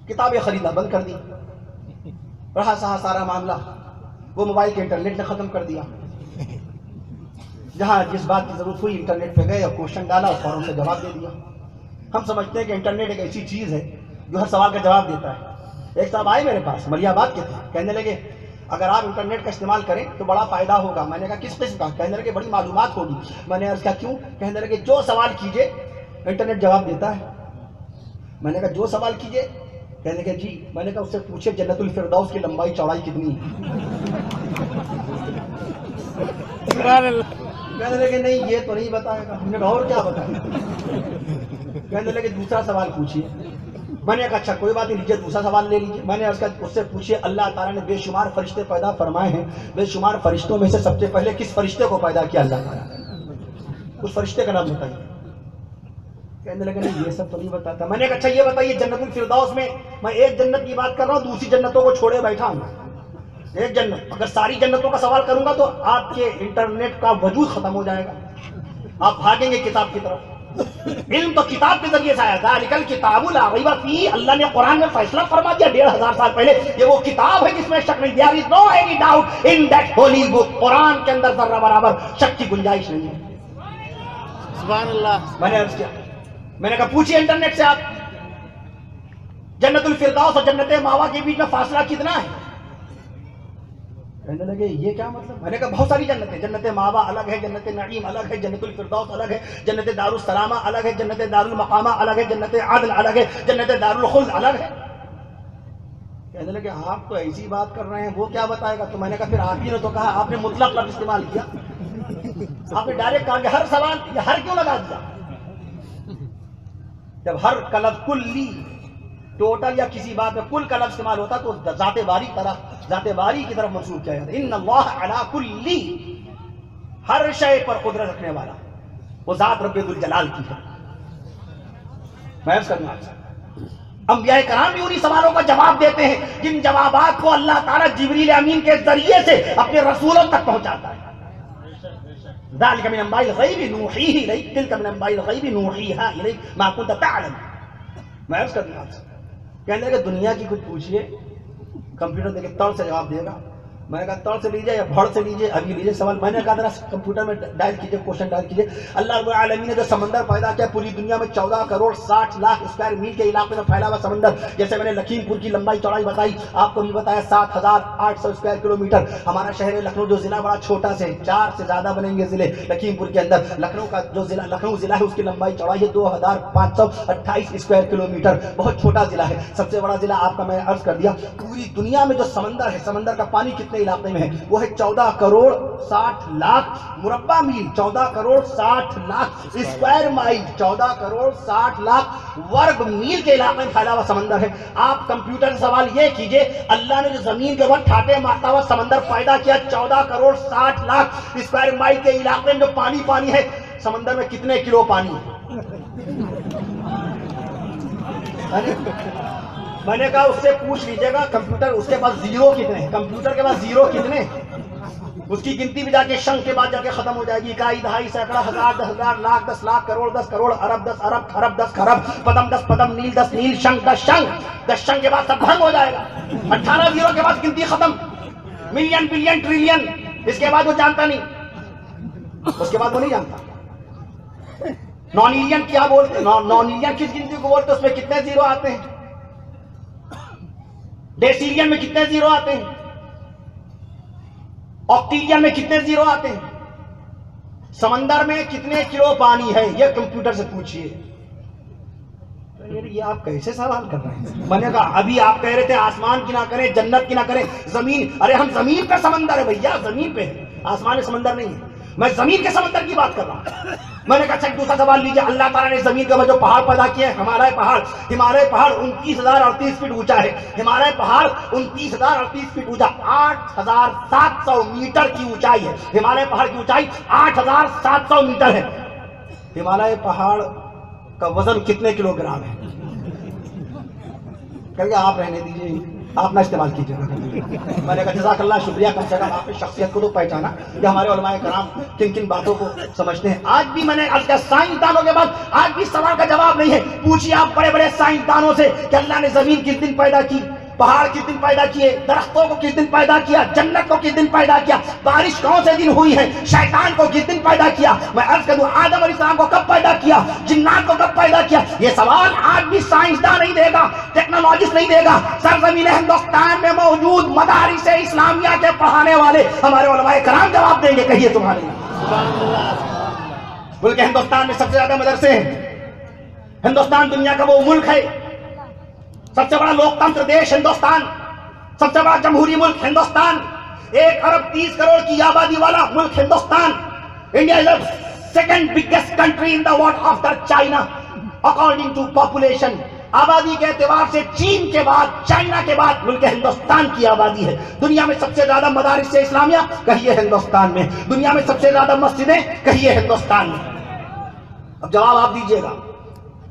کتابیں خریدنا بند کر دی، رہا سارا معاملہ وہ موبائل کے انٹرنیٹ نے ختم کر دیا. جہاں جس بات کی ضرورت ہوئی انٹرنیٹ پہ گئے اور کوشچن ڈالا اور فوراً سے جواب دے دیا. ہم سمجھتے ہیں کہ انٹرنیٹ ایک ایسی چیز ہے جو ہر سوال کا جواب دیتا ہے. ایک صاحب آئے میرے پاس، ملیح آباد کے تھے، کہنے لگے اگر آپ انٹرنیٹ کا استعمال کریں تو بڑا فائدہ ہوگا. میں نے کہا کس قسم کا؟ کہنے لگے بڑی معلومات ہوگی. میں نے عرض کیا کیوں؟ کہنے لگے جو سوال کیجئے انٹرنیٹ جواب دیتا ہے. میں نے کہا جو سوال کیجئے؟ کہنے لگے جی. میں نے کہا اس سے پوچھے جنت الفردوس کی لمبائی چوڑائی کتنی ہے؟ کہنے لگے نہیں یہ تو نہیں بتائے گا. ہم نے کہا اور کیا بتائے؟ کہنے لگے دوسرا سوال پوچھیے. میں نے کہا اچھا کوئی بات نہیں لیجیے دوسرا سوال لے لیجیے. میں نے اس سے پوچھیے اللہ تعالیٰ نے بے شمار فرشتے پیدا فرمائے ہیں، بے شمار فرشتوں میں سے سب سے پہلے کس فرشتے کو پیدا کیا اللہ تعالیٰ نے؟ اس فرشتے کا نام بتائیے. کہنے لگے نہیں یہ سب تو نہیں بتاتا. میں نے کہا اچھا یہ بتائیے جنت الفردوس میں، میں ایک جنت کی بات کر رہا ہوں، دوسری جنتوں کو چھوڑے بیٹھا ہوں. ایک جنت، اگر ساری جنتوں کا سوال کروں گا تو آپ کے انٹرنیٹ کا وجود ختم ہو جائے گا، آپ بھاگیں گے کتاب کی طرف. علم تو کتاب کے ذریعے سے آیا تھا. ذالک الکتاب لا ریب فیہ، اللہ نے قرآن میں فیصلہ فرما دیا 1500 سال پہلے. یہ وہ کتاب ہے جس میں شک نہیں. There is no any doubt in that holy book. قرآن کے اندر ذرہ برابر شک کی گنجائش نہیں ہے. سبحان اللہ. میں نے عرض کیا، میں نے کہا پوچھیے انٹرنیٹ سے آپ. جنت الفردوس اور جنت ماوا کے بیچ میں فاصلہ کتنا ہے؟ کہنے لگے یہ کیا مطلب؟ میں نے کہا بہت ساری جنتیں، جنت ماوا الگ ہے، جنت نعیم الگ ہے، جنت الفردوس الگ ہے، جنت دارالسلامہ الگ ہے، جنت دارالمقامہ الگ ہے، جنت عدن الگ ہے، جنت دارالخلد الگ ہے۔ کہنے لگے آپ تو ایسی بات کر رہے ہیں، وہ کیا بتائے گا؟ تو میں نے کہا پھر آپ ہی نے تو کہا، آپ نے مطلق لفظ استعمال کیا، آپ نے ڈائریکٹ کہا کہ ہر سوال یہ ہر کیوں لگا دیا؟ جب ہر کا لفظ کلی ٹوٹل یا کسی بات میں کل کا لفظ استعمال ہوتا تو ذات باری کی طرف منسوب کیا جاتا ہے۔ ان اللہ علی کلی، ہر شے پر قدرت رکھنے والا وہ ذات رب ذوالجلال کی ہے۔ میں عرض کرنا آپ سے، انبیاء کرام بھی انہی سوالوں کا جواب دیتے ہیں جن جوابات کو اللہ تعالیٰ جبریل امین کے ذریعے سے اپنے رسولوں تک پہنچاتا ہے۔ ذالک من انباء الغیب نوحیہ الیک، تلک من انباء الغیب نوحیہا الیک ما کنت تعلم۔ میں عرض کرنا آپ سے، کہنے لگے دنیا کی کچھ پوچھئے، کمپیوٹر دیکھے تڑ سے جواب دے گا۔ میں نے کہا تڑ سے لیجیے یا بھڑ سے لیجیے، ابھی لیجیے سوال۔ میں نے کہا ذرا کمپیوٹر میں ڈائل کیجیے، کوشچن ڈائل کیجیے۔ اللہ رب العالمین نے جو سمندر پیدا کیا، پوری دنیا میں 14 کروڑ 60 لاکھ اسکوائر میل کے علاقے میں پھیلا ہوا سمندر، جیسے میں نے لکھیم پور کی لمبائی چوڑائی بتائی، آپ کو بھی بتایا 7800 اسکوائر کلومیٹر۔ ہمارا شہر لکھنؤ جو ضلع بڑا چھوٹا سے 4 سے زیادہ بنیں گے ضلع لکھیم پور کے اندر۔ لکھنؤ کا جو ضلع لکھنؤ ضلع ہے اس کی لمبائی چوڑائی ہے 2528 اسکوائر کلومیٹر، بہت چھوٹا ضلع ہے۔ سب سے بڑا ضلع آپ کا میں عرض کر دیا۔ پوری دنیا میں جو سمندر ہے، سمندر کا پانی کتنے علاقے میں ہے؟ وہ ہے 14 کروڑ 60 لاکھ مربع میل، 14 کروڑ 60 لاکھ اسکوائر مائل، 14 کروڑ 60 لاکھ ورگ میل کے علاقے میں پھیلا ہوا سمندر ہے۔ آپ کمپیوٹر سے سوال یہ کیجئے، اللہ نے جو زمین کے اوپر ٹھاٹے مارتا ہوا سمندر پیدا کیا 14 کروڑ 60 لاکھ اسکوائر مائل کے علاقے میں جو پانی ہے، سمندر میں کتنے کلو پانی ہے؟ میں نے کہا اس سے پوچھ لیجئے گا کمپیوٹر، اس کے پاس زیرو کتنے ہیں؟ کمپیوٹر کے پاس زیرو کتنے ہیں؟ اس کی گنتی بھی جا کے شنک کے بعد جا کے ختم ہو جائے گی، اکائی دہائی سینکڑا ہزار 10,000 لاکھ 10 لاکھ کروڑ 10 کروڑ ارب 10 ارب خرب 10 خرب پدم 10 پدم نیل 10 نیل شنک 10 شنک 10 شنک کے بعد سب بھنگ ہو جائے گا۔ 18 زیرو کے بعد گنتی ختم، ملین بلین ٹریلین، اس کے بعد وہ جانتا نہیں، اس کے بعد وہ نہیں جانتا۔ نونیلین کیا بولتے؟ نونیلین کس گنتی کو بولتے؟ اس میں کتنے زیرو آتے ہیں؟ ڈیسیلین میں کتنے زیرو آتے ہیں؟ آکٹیلین میں کتنے زیرو آتے ہیں؟ سمندر میں کتنے کلو پانی ہے؟ یہ کمپیوٹر سے پوچھئے۔ یہ آپ کیسے سوال کر رہے ہیں؟ میں نے کہا ابھی آپ کہہ رہے تھے آسمان کی نہ کریں، جنت کی نہ کریں، زمین، ارے ہم زمین پہ سمندر ہے بھیا، زمین پہ ہے، آسمان میں سمندر نہیں ہے، میں زمین کے سمندر کی بات کر رہا ہوں۔ میں نے کہا اچھا دوسرا سوال لیجیے، اللہ تعالیٰ نے زمین کے اوپر جو پہاڑ پیدا کیے ہیں، ہمارے پہاڑ 29,038 فٹ اونچا ہے، ہمارے پہاڑ 29,038 فٹ اونچا، 8,700 میٹر کی اونچائی ہے، ہمارے پہاڑ کی اونچائی 8,700 میٹر ہے۔ ہمارے پہاڑ کا وزن کتنے کلو گرام ہے؟ کہ آپ رہنے دیجیے، آپ نہ استعمال کیجیے گا۔ میں نے کہا جزاک اللہ، شکریہ، کم سے کم آپ کی شخصیت کو تو پہچانا کہ ہمارے علماء کرام کن کن باتوں کو سمجھتے ہیں۔ آج بھی میں نے سائنسدانوں کے بعد آج بھی سوال کا جواب نہیں ہے۔ پوچھیے آپ بڑے بڑے سائنسدانوں سے کہ اللہ نے زمین کس دن پیدا کی، پہاڑ کس دن پیدا کیے، درختوں کو کس دن پیدا کیا، جنت کو کس دن پیدا کیا، بارش کون سے دن ہوئی ہے، شیطان کو کس دن پیدا کیا، میں عرض کر دوں آدم علیہ السلام کو کب پیدا کیا، جنات کو کب پیدا کیا۔ یہ سوال آج بھی سائنسدان نہیں دے گا، ٹیکنالوجسٹ نہیں دے گا، سرزمین ہندوستان میں موجود مدارس اسلامیہ کے پڑھانے والے ہمارے علماء کرام جواب دیں گے۔ کہیے سبحان اللہ۔ بلکہ ہندوستان میں سب سے زیادہ مدرسے ہیں، ہندوستان دنیا کا وہ ملک ہے، سب سے بڑا لوکتنتر دیش ہندوستان، سب سے بڑا جمہوری ملک ہندوستان، 1 ارب 30 کروڑ کی آبادی والا ملک Hindustan. India is the second biggest country in the world after China according to population۔ آبادی کے اعتبار سے چین کے بعد، چائنا کے بعد ملک ہندوستان کی آبادی ہے۔ دنیا میں سب سے زیادہ مدارس اسلامیہ کہیے ہندوستان میں، دنیا میں سب سے زیادہ مسجدیں کہیے ہندوستان میں۔ اب جواب آپ دیجئے گا،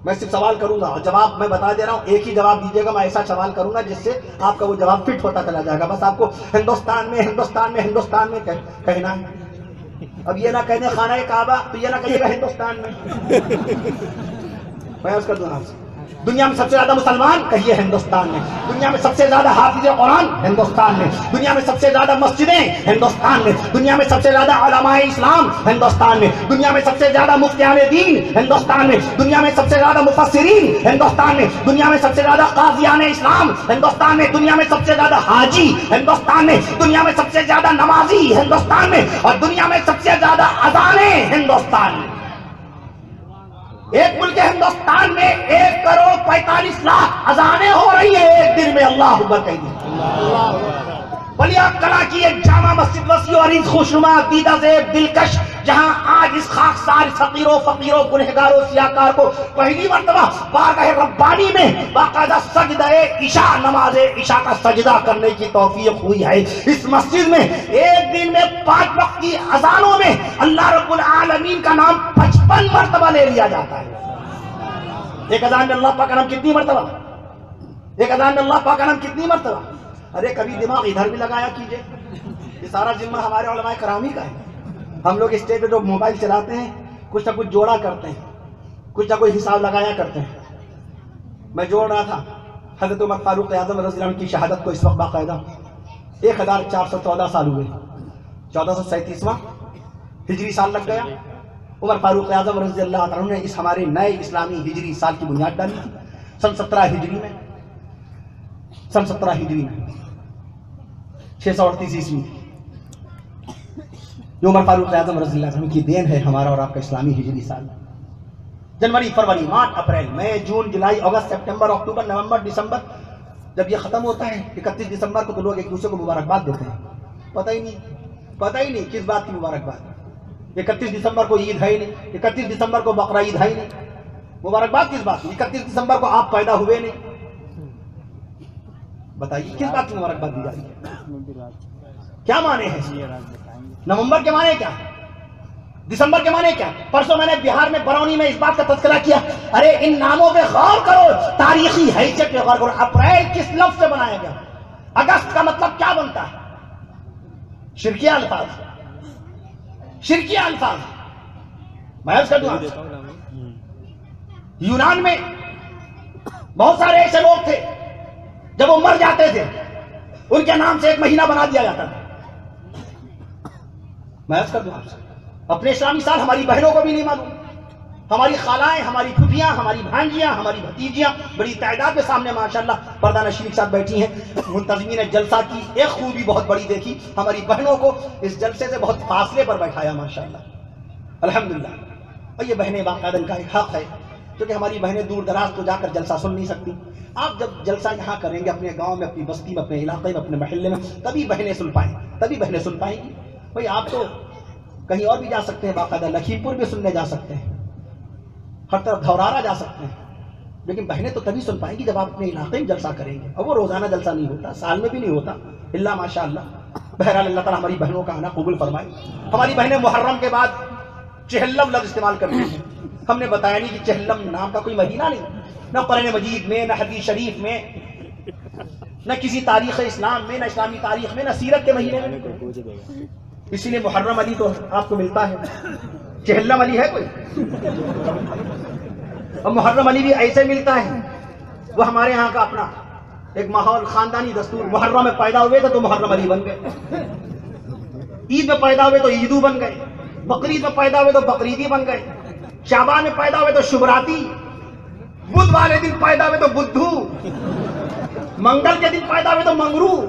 میں صرف سوال کروں گا اور جواب میں بتا دے رہا ہوں، ایک ہی جواب دیجیے گا، میں ایسا سوال کروں گا جس سے آپ کا وہ جواب فٹ ہوتا چلا جائے گا۔ بس آپ کو ہندوستان میں ہندوستان میں ہندوستان میں کہنا ہے۔ اب یہ نہ کہنے خانہ کعبہ تو یہ نہ کہیے گا ہندوستان میں۔ میں اس کا دوں آپ سے دنیا میں سب سے زیادہ مسلمان کہیے ہندوستان میں. دنیا میں سب سے زیادہ حافظ قرآن ہندوستان میں. دنیا میں سب سے زیادہ مسجدیں ہندوستان میں. دنیا میں سب سے زیادہ علماء اسلام ہندوستان میں. دنیا میں سب سے زیادہ مفتیان دین ہندوستان میں. دنیا میں سب سے زیادہ مفسرین ہندوستان میں. دنیا میں سب سے زیادہ قاضیان اسلام ہندوستان میں. دنیا میں سب سے زیادہ حاجی ہندوستان میں. دنیا میں سب سے زیادہ نمازی ہندوستان میں. اور دنیا میں سب سے زیادہ اذانیں ہندوستان میں. ایک ملک ہندوستان میں 1,45,00,000 اذانیں ہو رہی ہیں ایک دن میں. اللہ اکبر کہہ دیجیے. ولیعہد کلاں کی ایک جامع مسجد وسیع و عریض خوشنما دیدہ زیب دلکش, جہاں آج اس خاکسار فقیروں گنہگاروں سیاہکار کو پہلی مرتبہ بارگاہ ربانی میں باقاعدہ سجدہ عشاء, نماز عشاء کا سجدہ کرنے کی توفیق ہوئی ہے. اس مسجد میں ایک دن میں 5 وقت کی اذانوں میں اللہ رب العالمین کا نام 55 مرتبہ لے لیا جاتا ہے. ایک اذان میں اللہ پاک کا نام کتنی مرتبہ؟ ایک اذان میں اللہ پاک کا نام کتنی مرتبہ؟ ارے کبھی دماغ ادھر بھی لگایا کیجئے. یہ سارا ذمہ ہمارے علماء کرام ہی کا ہے. ہم لوگ اسٹیج پہ جو موبائل چلاتے ہیں کچھ نہ کچھ جوڑا کرتے ہیں, کچھ نہ کوئی حساب لگایا کرتے ہیں. میں جوڑ رہا تھا حضرت عمر فاروق اعظم رضی اللہ عنہ کی شہادت کو اس وقت باقاعدہ 1414 سال ہوئے. 1437واں ہجری سال لگ گیا. عمر فاروق اعظم رضی اللہ عنہ نے اس ہمارے نئے اسلامی ہجری سال کی بنیاد ڈالی تھی سن 17 ہجری میں. 638 عیسوی. جو عمر فاروق اعظم رضی اللہ عنہ کی دین ہے ہمارا اور آپ کا اسلامی ہجری سال. جنوری, فروری, مارچ, اپریل, مئی, جون, جولائی, اگست, سپٹمبر, اکتوبر, نومبر, دسمبر, جب یہ ختم ہوتا ہے 31 دسمبر کو تو لوگ ایک دوسرے کو مبارکباد دیتے ہیں. پتہ ہی نہیں کس بات کی مبارکباد. 31 دسمبر کو عید ہے ہی نہیں, 31 دسمبر کو بقرہ عید ہے ہی نہیں. مبارکباد کس بات کی؟ 31 دسمبر کو آپ پیدا ہوئے نہیں. بتائیے کس بات کی مبارکباد دی جا رہی ہے؟ کیا معنی ہے؟ نومبر کے معنی کیا؟ دسمبر کے معنی کیا؟ پرسوں میں نے بہار میں برونی میں اس بات کا تذکرہ کیا. ارے ان ناموں پہ غور کرو, تاریخی حیثیت پہ غور کرو. اپریل کس لفظ سے بنایا گیا؟ اگست کا مطلب کیا بنتا ہے؟ شرکیہ الفاظ. میں عرض کر دوں, یونان میں بہت سارے ایسے لوگ تھے جب وہ مر جاتے تھے ان کے نام سے ایک مہینہ بنا دیا جاتا تھا. میں عرض کر دوں آپ سے, اپنے اسلامی سال ہماری بہنوں کو بھی نہیں معلوم. ہماری خالائیں, ہماری پھوپھیاں, ہماری بھانجیاں, ہماری بھتیجیاں بڑی تعداد میں سامنے ماشاءاللہ پردہ نشین کے ساتھ بیٹھی ہیں. منتظمین جلسہ کی ایک خوبی بہت بڑی دیکھی, ہماری بہنوں کو اس جلسے سے بہت فاصلے پر بیٹھایا ماشاءاللہ, الحمدللہ. اور یہ بہنیں باقاعدہ ان کا ایک حق ہے, کیونکہ ہماری بہنیں دور دراز تو جا کر جلسہ سن نہیں سکتی. آپ جب جلسہ یہاں کریں گے اپنے گاؤں میں, اپنی بستی میں, اپنے علاقے میں, اپنے محلے میں, تبھی بہنیں سن پائیں گی. بھائی آپ تو کہیں اور بھی جا سکتے ہیں, باقاعدہ لکھیم پور بھی سننے جا سکتے ہیں, ہر طرف دھورارا جا سکتے ہیں, لیکن بہنیں تو تبھی سن پائیں گی جب آپ اپنے علاقے میں جلسہ کریں گے. اور وہ روزانہ جلسہ نہیں ہوتا, سال میں بھی نہیں ہوتا اللہ ماشاء اللہ. بہرحال اللہ تعالیٰ ہماری بہنوں کا آنا قبول فرمائے. ہماری بہنیں محرم کے بعد چہلم لفظ استعمال کرتی ہیں. ہم نے بتایا نہیں کہ چہلم نام کا کوئی مہینہ نہیں, نہ قرآن مجید میں, نہ حدیث شریف میں, نہ کسی تاریخ اسلام میں, نہ اسلامی تاریخ میں, نہ سیرت کے مہینے میں. اسی لیے محرم علی تو آپ کو ملتا ہے, چہلم علی ہے کوئی؟ اور محرم علی بھی ایسے ملتا ہے, وہ ہمارے ہاں کا اپنا ایک ماحول, خاندانی دستور. محرم میں پیدا ہوئے تھے تو محرم علی بن گئے, عید میں پیدا ہوئے تو عیدو بن گئے, بقرعید میں پیدا ہوئے تو بقریدی بن گئے, شعبان میں پیدا ہوئے تو شبراتی, بدھ والے دن پیدا ہوئے تو بدھو, منگل کے دن پیدا ہوئے تو منگرو.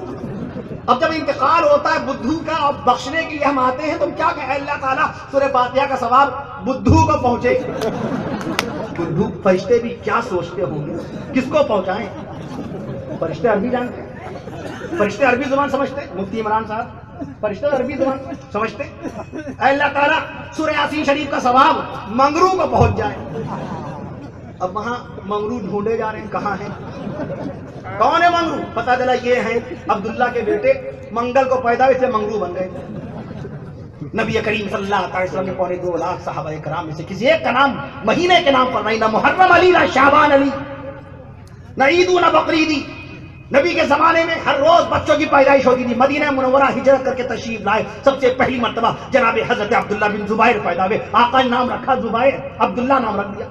اب جب انتقال ہوتا ہے بدھو کا اور بخشنے کے لیے ہم آتے ہیں تو کیا کہیں اللہ تعالیٰ سورہ فاتحہ کا ثواب بدھو کو پہنچے. بدھو فرشتے بھی کیا سوچتے ہوں گے, کس کو پہنچائیں؟ فرشتے عربی جانتے ہیں, فرشتے عربی زبان سمجھتے. مفتی عمران صاحب فرشتے عربی زبان سمجھتے. اللہ تعالیٰ سورہ یاسین شریف کا ثواب منگرو کو پہنچ جائے. اب وہاں منگرو ڈھونڈے جا رہے ہیں, کہاں ہیں, کون ہے منگرو؟ پتہ چلا یہ ہیں عبداللہ کے بیٹے, منگل کو پیدا ہوئے تھے, منگرو بن گئے. نبی کریم صلی اللہ علیہ وسلم کے 2.25 لاکھ صحابہ کرام میں سے کسی ایک کا نام مہینے کے نام پر نہیں, نہ محرم علی, نہ شعبان علی, نہ عیدو, نہ بقریدی. نبی کے زمانے میں ہر روز بچوں کی پیدائش ہوتی تھی. مدینہ منورہ ہجرت کر کے تشریف لائے, سب سے پہلی مرتبہ جناب حضرت عبداللہ بن زبیر پیدا ہوئے. آقا نے نام رکھا زبیر, عبداللہ نام رکھ دیا.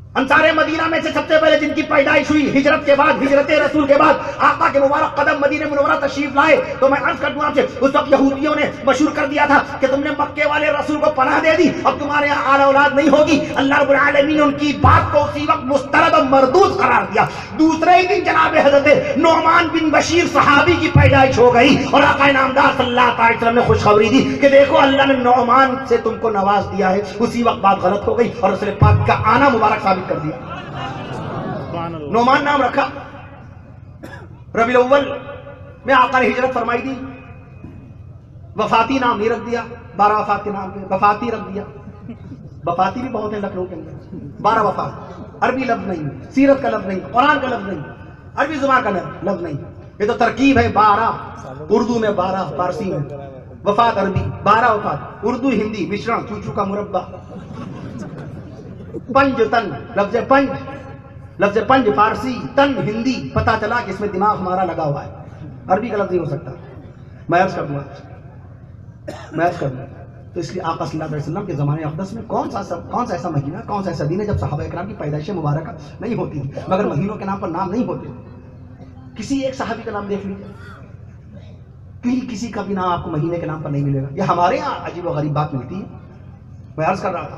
انصار مدینہ میں سے سب سے پہلے جن کی پیدائش ہوئی ہجرت کے بعد، ہجرت رسول کے بعد آقا کے مبارک قدم مدینہ منورہ تشریف لائے، تو میں عرض کر دوں آپ سے اس وقت یہودیوں نے مشہور کر دیا تھا کہ تم نے مکے والے رسول کو پناہ دے دی، اب تمہارے یہاں آل اولاد نہیں ہوگی۔ اللہ رب العالمین نے ان کی بات کو اسی وقت مسترد و مردود قرار دیا۔ دوسرے ہی دن جناب حضرت نعمان بن بشیر صحابی کی پیدائش ہو گئی اور آقا نامدار صلی اللہ علیہ وسلم نے خوشخبری دی کہ دیکھو اللہ نے نعمان سے تم کو نواز دیا ہے۔ اسی وقت بات غلط ہو گئی اور رسول پاک کا آنا مبارک ثابت کر دیا۔ نعمان نام رکھا، ربیع الاول میں آقا نے ہجرت فرمائی دی، وفاتی نام نہیں رکھ دیا، 12 وفات کے نام پہ وفاتی رکھ دیا۔ وفاتی بھی بہت ہیں لکھنؤ کے اندر، 12 وفات، عربی لفظ نہیں، سیرت کا لفظ نہیں، قرآن کا لفظ نہیں، عربی زبان کا لفظ نہیں، یہ تو ترکیب ہے 12، اردو میں 12، فارسی میں وفات عربی 12 وفات، اردو ہندی مشرن چوچو کا مربع، پنج تن لفظ پنج، لفظ پنج فارسی، تن ہندی، پتہ چلا کہ اس میں دماغ ہمارا لگا ہوا ہے، عربی کا لفظ نہیں ہو سکتا۔ میں عرض کر دوں تو اس لیے آقا صلی اللہ علیہ وسلم کے زمانے اقدس میں کون سا ایسا مہینہ، کون سا ایسا دن ہے جب صحابہ اکرام کی پیدائش مبارکہ نہیں ہوتی تھی، مگر مہینوں کے نام پر نام نہیں ہوتے۔ کسی ایک صحابی کا نام دیکھ لیجیے، کسی کا بھی نام آپ کو مہینے کے نام پر نہیں ملے گا۔ یہ ہمارے یہاں عجیب و غریب بات ملتی ہے۔ میں عرض کر رہا تھا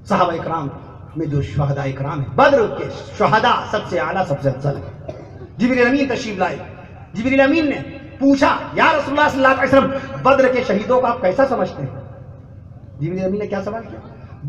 صحابہ اکرام میں جو شہداء اکرام ہیں، بدر کے شہداء سب سے اعلیٰ، سب سے افضل ہے۔ جبریل امین تشریف لائے، جبریل امین نے پوچھا یا رسول اللہ صلی اللہ علیہ وسلم بدر کے شہیدوں کو آپ کیسا سمجھتے ہیں؟ جبریل امین نے کیا سوال کیا؟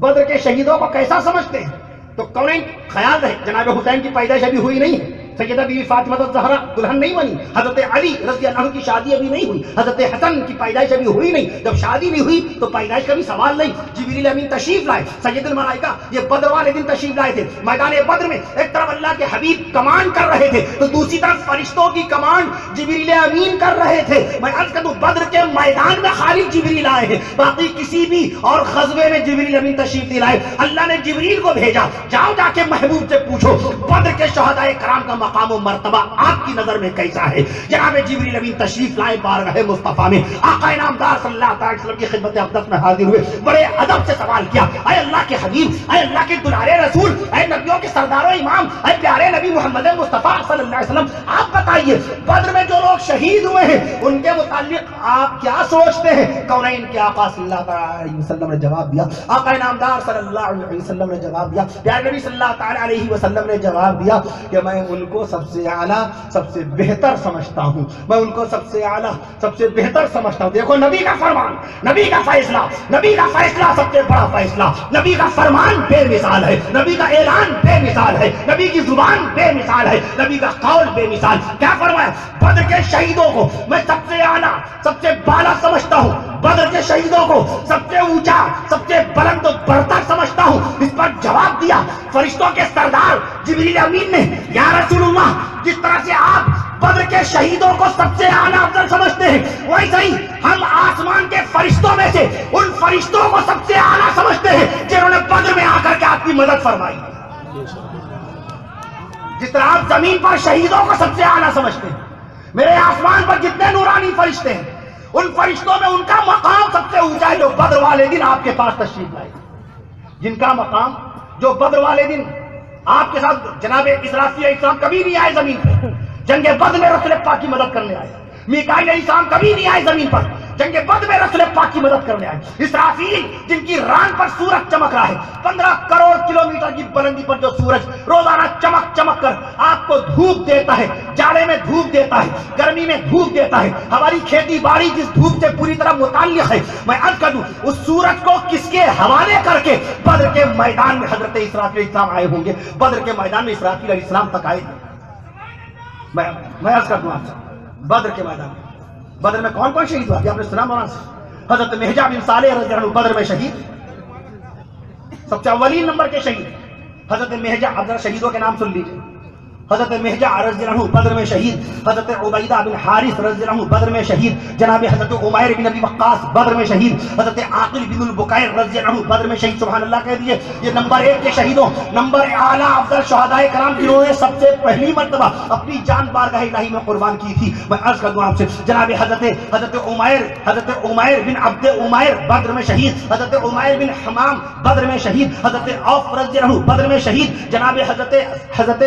بدر کے شہیدوں کو کیسا سمجھتے ہیں؟ تو کونین خیال رہے جناب حسین کی پیدائش ابھی ہوئی نہیں ہے، سیدہ بیوی فاطمہ الزہرا دلہن نہیں بنی، حضرت علی رضی اللہ عنہ کی شادی ابھی نہیں ہوئی، حضرت حسن کی پیدائش ابھی ہوئی نہیں، جب شادی نہیں ہوئی تو پیدائش کا بھی سوال نہیں۔ جبریل امین تشریف لائے، سید الملائکہ یہ بدر والے دن تشریف لائے تھے میدان بدر میں، ایک طرف اللہ کے حبیب کمان کر رہے تھے تو دوسری طرف فرشتوں کی کمان جبریل امین کر رہے تھے۔ میں عرض کر دوں بدر کے میدان میں خالد جبریل آئے ہیں، باقی کسی بھی اور غزوے میں جبریل امین تشریف نہیں لائے۔ اللہ نے جبریل کو بھیجا، جاؤ جا کے محبوب سے پوچھو بدر کے شہداء کرام کا مقام و مرتبہ آپ کی نظر میں کیسا ہے۔ جناب جبریل امین تشریف لائے بارگاہ مصطفیٰ میں، آقا انعامدار صلی اللہ علیہ وسلم کی خدمت اقدس میں حاضر ہوئے، بڑے ادب سے سوال کیا، اے اللہ کے حبیب، اے اللہ کے دلارے رسول، اے نبیوں کے سردار و امام، اے پیارے نبی محمد مصطفیٰ صلی اللہ علیہ وسلم، آپ بتائیے بدر میں جو لوگ شہید ہوئے ہیں ان کے متعلق آپ کیا سوچتے ہیں؟ کونین کے آقا صلی اللہ علیہ وسلم نے جواب دیا، آقا انعامدار صلی اللہ علیہ وسلم نے جواب دیا، پیارے نبی صلی اللہ علیہ وسلم نے جواب دیا کہ میں ان کو سب سے اعلیٰ، سب سے بہتر سمجھتا ہوں، میں ان کو سب سے اعلیٰ، سب سے بہتر سمجھتا ہوں۔ دیکھو نبی کا فرمان، نبی کا فیصلہ، نبی کا فیصلہ سب سے بڑا فیصلہ، نبی کا فرمان بے مثال ہے، نبی کا اعلان بے مثال ہے، نبی کی زبان بے مثال ہے، نبی کا قول بے مثال۔ کیا فرمایا؟ بدر کے شہیدوں کو میں سب سے اعلیٰ، سب سے بالا سمجھتا ہوں، بدر کے شہیدوں کو سب سے اونچا، سب سے بلند و برتر سمجھتا ہوں۔ اس پر جواب دیا فرشتوں کے سردار جبریل امین نے، یا رسول اللہ جس طرح سے آپ بدر کے شہیدوں کو سب سے اعلیٰ افضل سمجھتے ہیں، ویسے ہی ہم آسمان کے فرشتوں میں سے ان فرشتوں کو سب سے اعلیٰ سمجھتے ہیں جنہوں نے بدر میں آ کر کے آپ کی مدد فرمائی۔ جس طرح آپ زمین پر شہیدوں کو سب سے اعلیٰ سمجھتے ہیں، میرے آسمان پر جتنے نورانی فرشتے ہیں ان فرشتوں میں ان کا مقام سب سے اونچا ہے جو بدر والے دن آپ کے پاس تشریف لائے، جن کا مقام جو بدر والے دن آپ کے ساتھ جناب اسرافیل علیہ السلام کبھی نہیں آئے زمین پر، جنگ بدر میں رسول پاک کی مدد کرنے آئے، میکائیل علیہ السلام کبھی نہیں آئے زمین پر، جنگ بدر میں رسول پاک کی مدد کرنے آئے، اسرافیل جن کی ران پر سورج چمک رہا ہے، 15 کروڑ کلومیٹر کی بلندی پر جو سورج روزانہ چمک چمک کر آپ کو دھوپ دیتا ہے، جاڑے میں دھوپ دیتا ہے، گرمی میں دھوپ دیتا ہے، ہماری کھیتی باڑی جس دھوپ سے پوری طرح متعلق ہے، میں عرض کر دوں اس سورج کو کس کے حوالے کر کے بدر کے میدان میں حضرت اسرافیل علیہ السلام آئے ہوں گے، بدر کے میدان میں اسرافیل علیہ السلام تک آئے۔ میں عرض کر دوں آپ سے بدر کے میدان میں، بدر میں کون کون شہید ہوا؟ آپ نے سنا مولانا سے حضرت مہجہ بن صالح رضی اللہ عنہ بدر میں شہید، سب سے اولین نمبر کے شہید حضرت مہجہ۔ اب ذرا شہیدوں کے نام سن لیجیے، حضرت مہجع رضی اللہ عنہ بدر میں شہید، حضرت عبیدہ بن حارث رضی اللہ عنہ بدر میں شہید، جناب حضرت عمیر بن ابی وقاص بدر میں شہید، حضرت عاقل بن البکیر رضی اللہ عنہ بدر میں شہید. سبحان اللہ کہہ دیجئے. یہ نمبر 1 کے شہیدوں، نمبر اعلیٰ افضل شہداء کرام جنہوں نے سب سے پہلی مرتبہ اپنی جان بارگاہ الہی میں قربان کی تھی. میں عرض کر دوں آپ سے جناب حضرت عمیر بن عبد عمیر بدر میں شہید، حضرت عمیر بن حمام بدر میں شہید، حضرت عوف رضی اللہ عنہ بدر میں شہید، جناب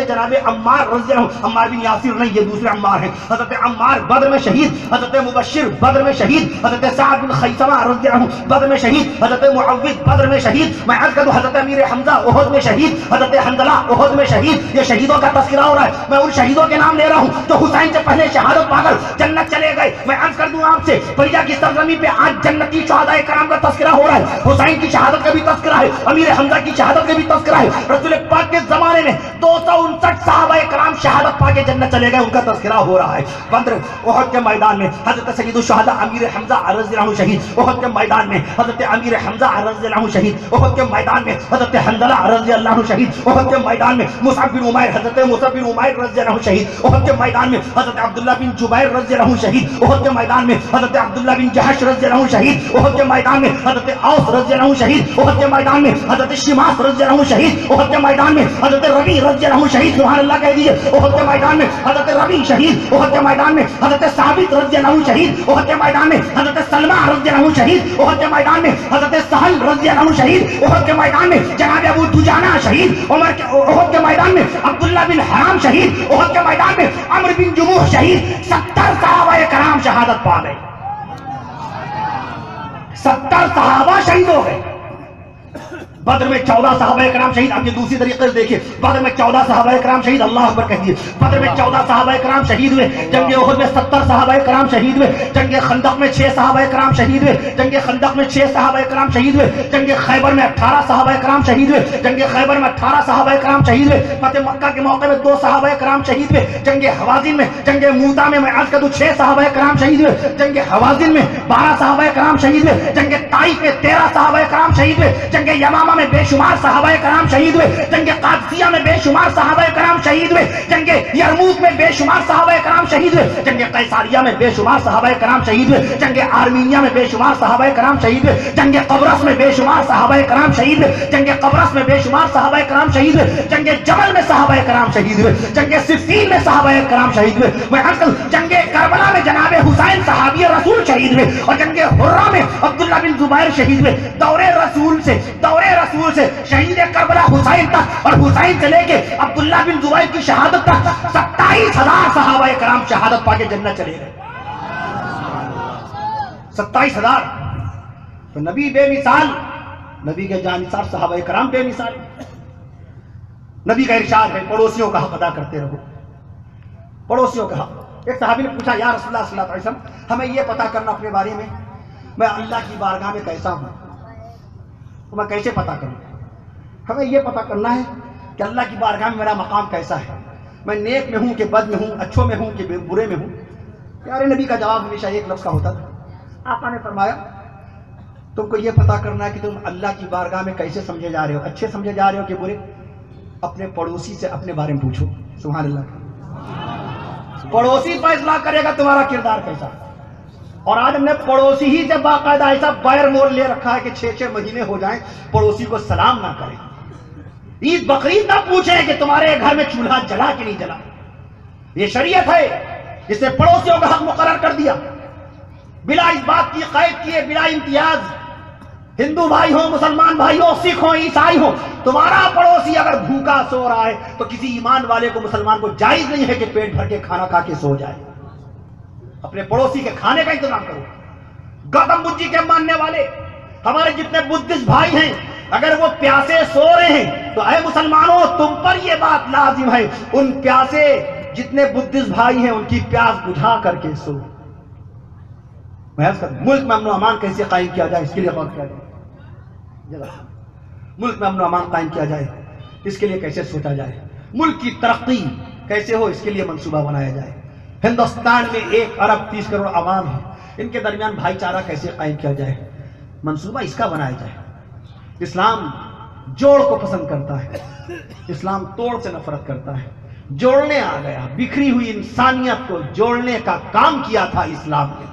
جناب عمار رضی اللہ عنہ، عمار بن یاسر نہیں یہ دوسرے عمار ہیں، حضرت عمار بدر میں شہید، حضرت مبشر بدر میں شہید، حضرت سعد بن خیثمہ رضی اللہ عنہ بدر میں شہید، حضرت معوذ بدر میں شہید. میں عرض کر دوں حضرت امیر حمزہ احد میں شہید، حضرت حنظلہ احد میں شہید. یہ شہیدوں کا تذکرہ ہو رہا ہے. میں ان شہیدوں کے نام لے رہا ہوں جو حسین سے پہلے شہادت پا کر جنت چلے گئے. میں عرض کر دوں آپ سے بلیا کی سرزمین پہ آج جنتی شہداء کرام کا تذکرہ ہو رہا ہے. حسین کی شہادت کا بھی تذکرہ ہے، امیر حمزہ کی شہادت کا بھی تذکرہ ہے. رسول پاک کے زمانے میں 259 صحابہ کرام شہادت پا کے جنت چلے گئے، ان کا تذکرہ ہو رہا ہے. بدر احد کے میدان میں حضرت سید الشہداء امیر حمزہ رضی اللہ عنہ شہید، احد کے میدان میں حضرت امیر حمزہ رضی اللہ عنہ شہید، احد کے میدان میں حضرت حنظلہ رضی اللہ عنہ شہید، احد کے میدان میں مصعب بن عمیر حضرت مصعب بن عمیر رضی اللہ عنہ شہید، احد کے میدان میں حضرت عبداللہ بن جبیر رضی اللہ عنہ شہید، احد کے میدان میں حضرت عبداللہ بن جہش رضی اللہ عنہ شہید، احد کے میدان میں حضرت اوس رضی اللہ عنہ شہید، احد کے میدان میں حضرت شماس رضی اللہ عنہ شہید، احد کے میدان میں حضرت ربی رضی اللہ عنہ شہید. سبحان اللہ کہہ دیجئے. احد کے میدان میں حضرت ربی شہید، احد کے میدان میں حضرت ثابت رضی اللہ عنہ شہید، احد کے میدان میں حضرت سلمہ رضی اللہ عنہ شہید، احد کے میدان میں حضرت سہل رضی اللہ عنہ شہید، احد کے میدان میں جناب ابو دجانہ شہید، احد کے میدان میں عبداللہ بن حرام شہید، احد کے میدان میں عمرو بن جموح شہید. 70 صحابہ کرام شہادت پا گئے، 70 صحابہ شہید ہو گئے. بدر میں 14 صحابہ کرام شہید. آپ یہ دوسری طریقے سے دیکھیں، بدر میں 14 صحابہ کرام شہید. اللہ اکبر کہیے. بدر میں 14 صحابہ کرام شہید ہوئے. جنگ احد میں 70 صحابہ کرام شہید ہوئے. جنگ خندق میں 6 صحابہ کرام شہید ہوئے. جنگ خندق میں 6 صحابہ کرام شہید ہوئے. جنگ خیبر میں 18 صحابہ کرام شہید ہوئے. جنگ خیبر میں 18 صحابہ کرام شہید ہوئے. فتح مکہ کے موقع میں 2 صحابہ کرام شہید ہوئے. جنگ حوازن میں جنگ موتا میں عرض کر دوں 6 صحابہ کرام شہید ہوئے. جنگ حوازن میں 12 صحابہ کرام شہید ہوئے. جنگ طائف میں 13 صحابہ کرام شہید ہوئے. جنگ یمامہ میں بے شمار صحابہ کرام شہید ہوئے. جنگ قادسیہ میں بے شمار صحابہ کرام شہید ہوئے. جنگ یرموک میں بے شمار صحابہ کرام شہید ہوئے. جنگ قیصاریہ میں بے شمار صحابہ کرام شہید ہوئے. جنگ آرمینیہ میں بے شمار صحابہ کرام شہید ہوئے. جنگ قبرص میں بے شمار صحابہ کرام شہید ہوئے. جنگ قبرص میں بے شمار صحابہ کرام شہید ہوئے. جنگ جبل میں صحابہ کرام شہید ہوئے. جنگ صفین میں صحابہ کرام شہید ہوئے. میں جنگ کربلا میں جناب حسین صحابی رسول شہید ہوئے. اور جنگ حرہ میں عبداللہ بن زبیر شہید ہوئے. دور رسول سے شہید کربلا حسین تک، اور حسین سے لے کے عبداللہ بن زبیر کی شہادت تک 27,000 صحابہ کرام شہادت پا کے جنت چلے گئے. 27,000. تو نبی بے مثال، نبی کے جانثار صحابہ کرام بے مثال. نبی کا ارشاد ہے پڑوسیوں کا حق ادا کرتے رہو، پڑوسیوں کا حق. ایک صحابی نے پوچھا یا رسول اللہ صلی اللہ علیہ وسلم ہمیں یہ پتا کرنا اپنے بارے میں اللہ کی بارگاہ میں کیسا ہوں، تو میں کیسے پتا کروں؟ ہمیں یہ پتا کرنا ہے کہ اللہ کی بارگاہ میں میرا مقام کیسا ہے، میں نیک میں ہوں کہ بد میں ہوں، اچھوں میں ہوں کہ برے میں ہوں. پیارے نبی کا جواب ہمیشہ ایک لفظ کا ہوتا تھا. آقا نے فرمایا تم کو یہ پتا کرنا ہے کہ تم اللہ کی بارگاہ میں کیسے سمجھے جا رہے ہو، اچھے سمجھے جا رہے ہو کہ برے؟ اپنے پڑوسی سے اپنے بارے میں پوچھو. سبحان اللہ. پڑوسی فیصلہ کرے گا تمہارا کردار کیسا. اور آج ہم نے پڑوسی ہی سے باقاعدہ ایسا بیر مول لے رکھا ہے کہ 6 مہینے ہو جائیں پڑوسی کو سلام نہ کریں. عید بقرعید نہ پوچھیں کہ تمہارے گھر میں چولہا جلا کہ نہیں جلا. یہ شریعت ہے جس نے پڑوسیوں کا حق مقرر کر دیا بلا اس بات کی قید کیے، بلا امتیاز. ہندو بھائی ہوں، مسلمان بھائی ہوں، سکھ ہوں، عیسائی ہوں، تمہارا پڑوسی اگر بھوکا سو رہا ہے تو کسی ایمان والے کو، مسلمان کو جائز نہیں ہے کہ پیٹ بھر کے کھانا کھا کے سو جائے. اپنے پڑوسی کے کھانے کا انتظام کرو. گوتم بدھ جی کے ماننے والے ہمارے جتنے بدھسٹ بھائی ہیں اگر وہ پیاسے سو رہے ہیں تو اے مسلمانوں تم پر یہ بات لازم ہے ان پیاسے جتنے بدھسٹ بھائی ہیں ان کی پیاس بجھا کر کے سو. ملک میں امن و امان کیسے قائم کیا جائے اس کے لیے غور کیا جائے. ملک میں امن و امان قائم کیا جائے اس کے لیے کیسے سوچا جائے. ملک کی ترقی کیسے ہو اس کے لیے منصوبہ بنایا جائے. ہندوستان میں 1 ارب 30 کروڑ عوام ہیں، ان کے درمیان بھائی چارہ کیسے قائم کیا جائے، منصوبہ اس کا بنایا جائے. اسلام جوڑ کو پسند کرتا ہے، اسلام توڑ سے نفرت کرتا ہے. جوڑنے آ گیا، بکھری ہوئی انسانیت کو جوڑنے کا کام کیا تھا اسلام نے۔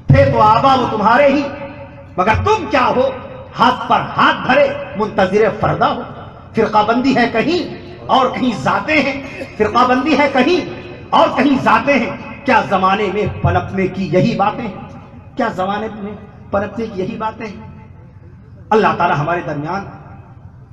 تھے تو آبا وہ تمہارے ہی، مگر تم کیا ہو؟ ہاتھ پر ہاتھ دھرے منتظر فردہ ہو۔ فرقہ بندی ہے کہیں اور کہیں ذاتیں ہیں، فرقہ بندی ہے کہیں اور کہیں ذاتیں ہیں۔ کیا زمانے میں پنپنے کی یہی باتیں ہیں؟ کیا زمانے میں پنپنے کی یہی باتیں ہیں؟ اللہ تعالی ہمارے درمیان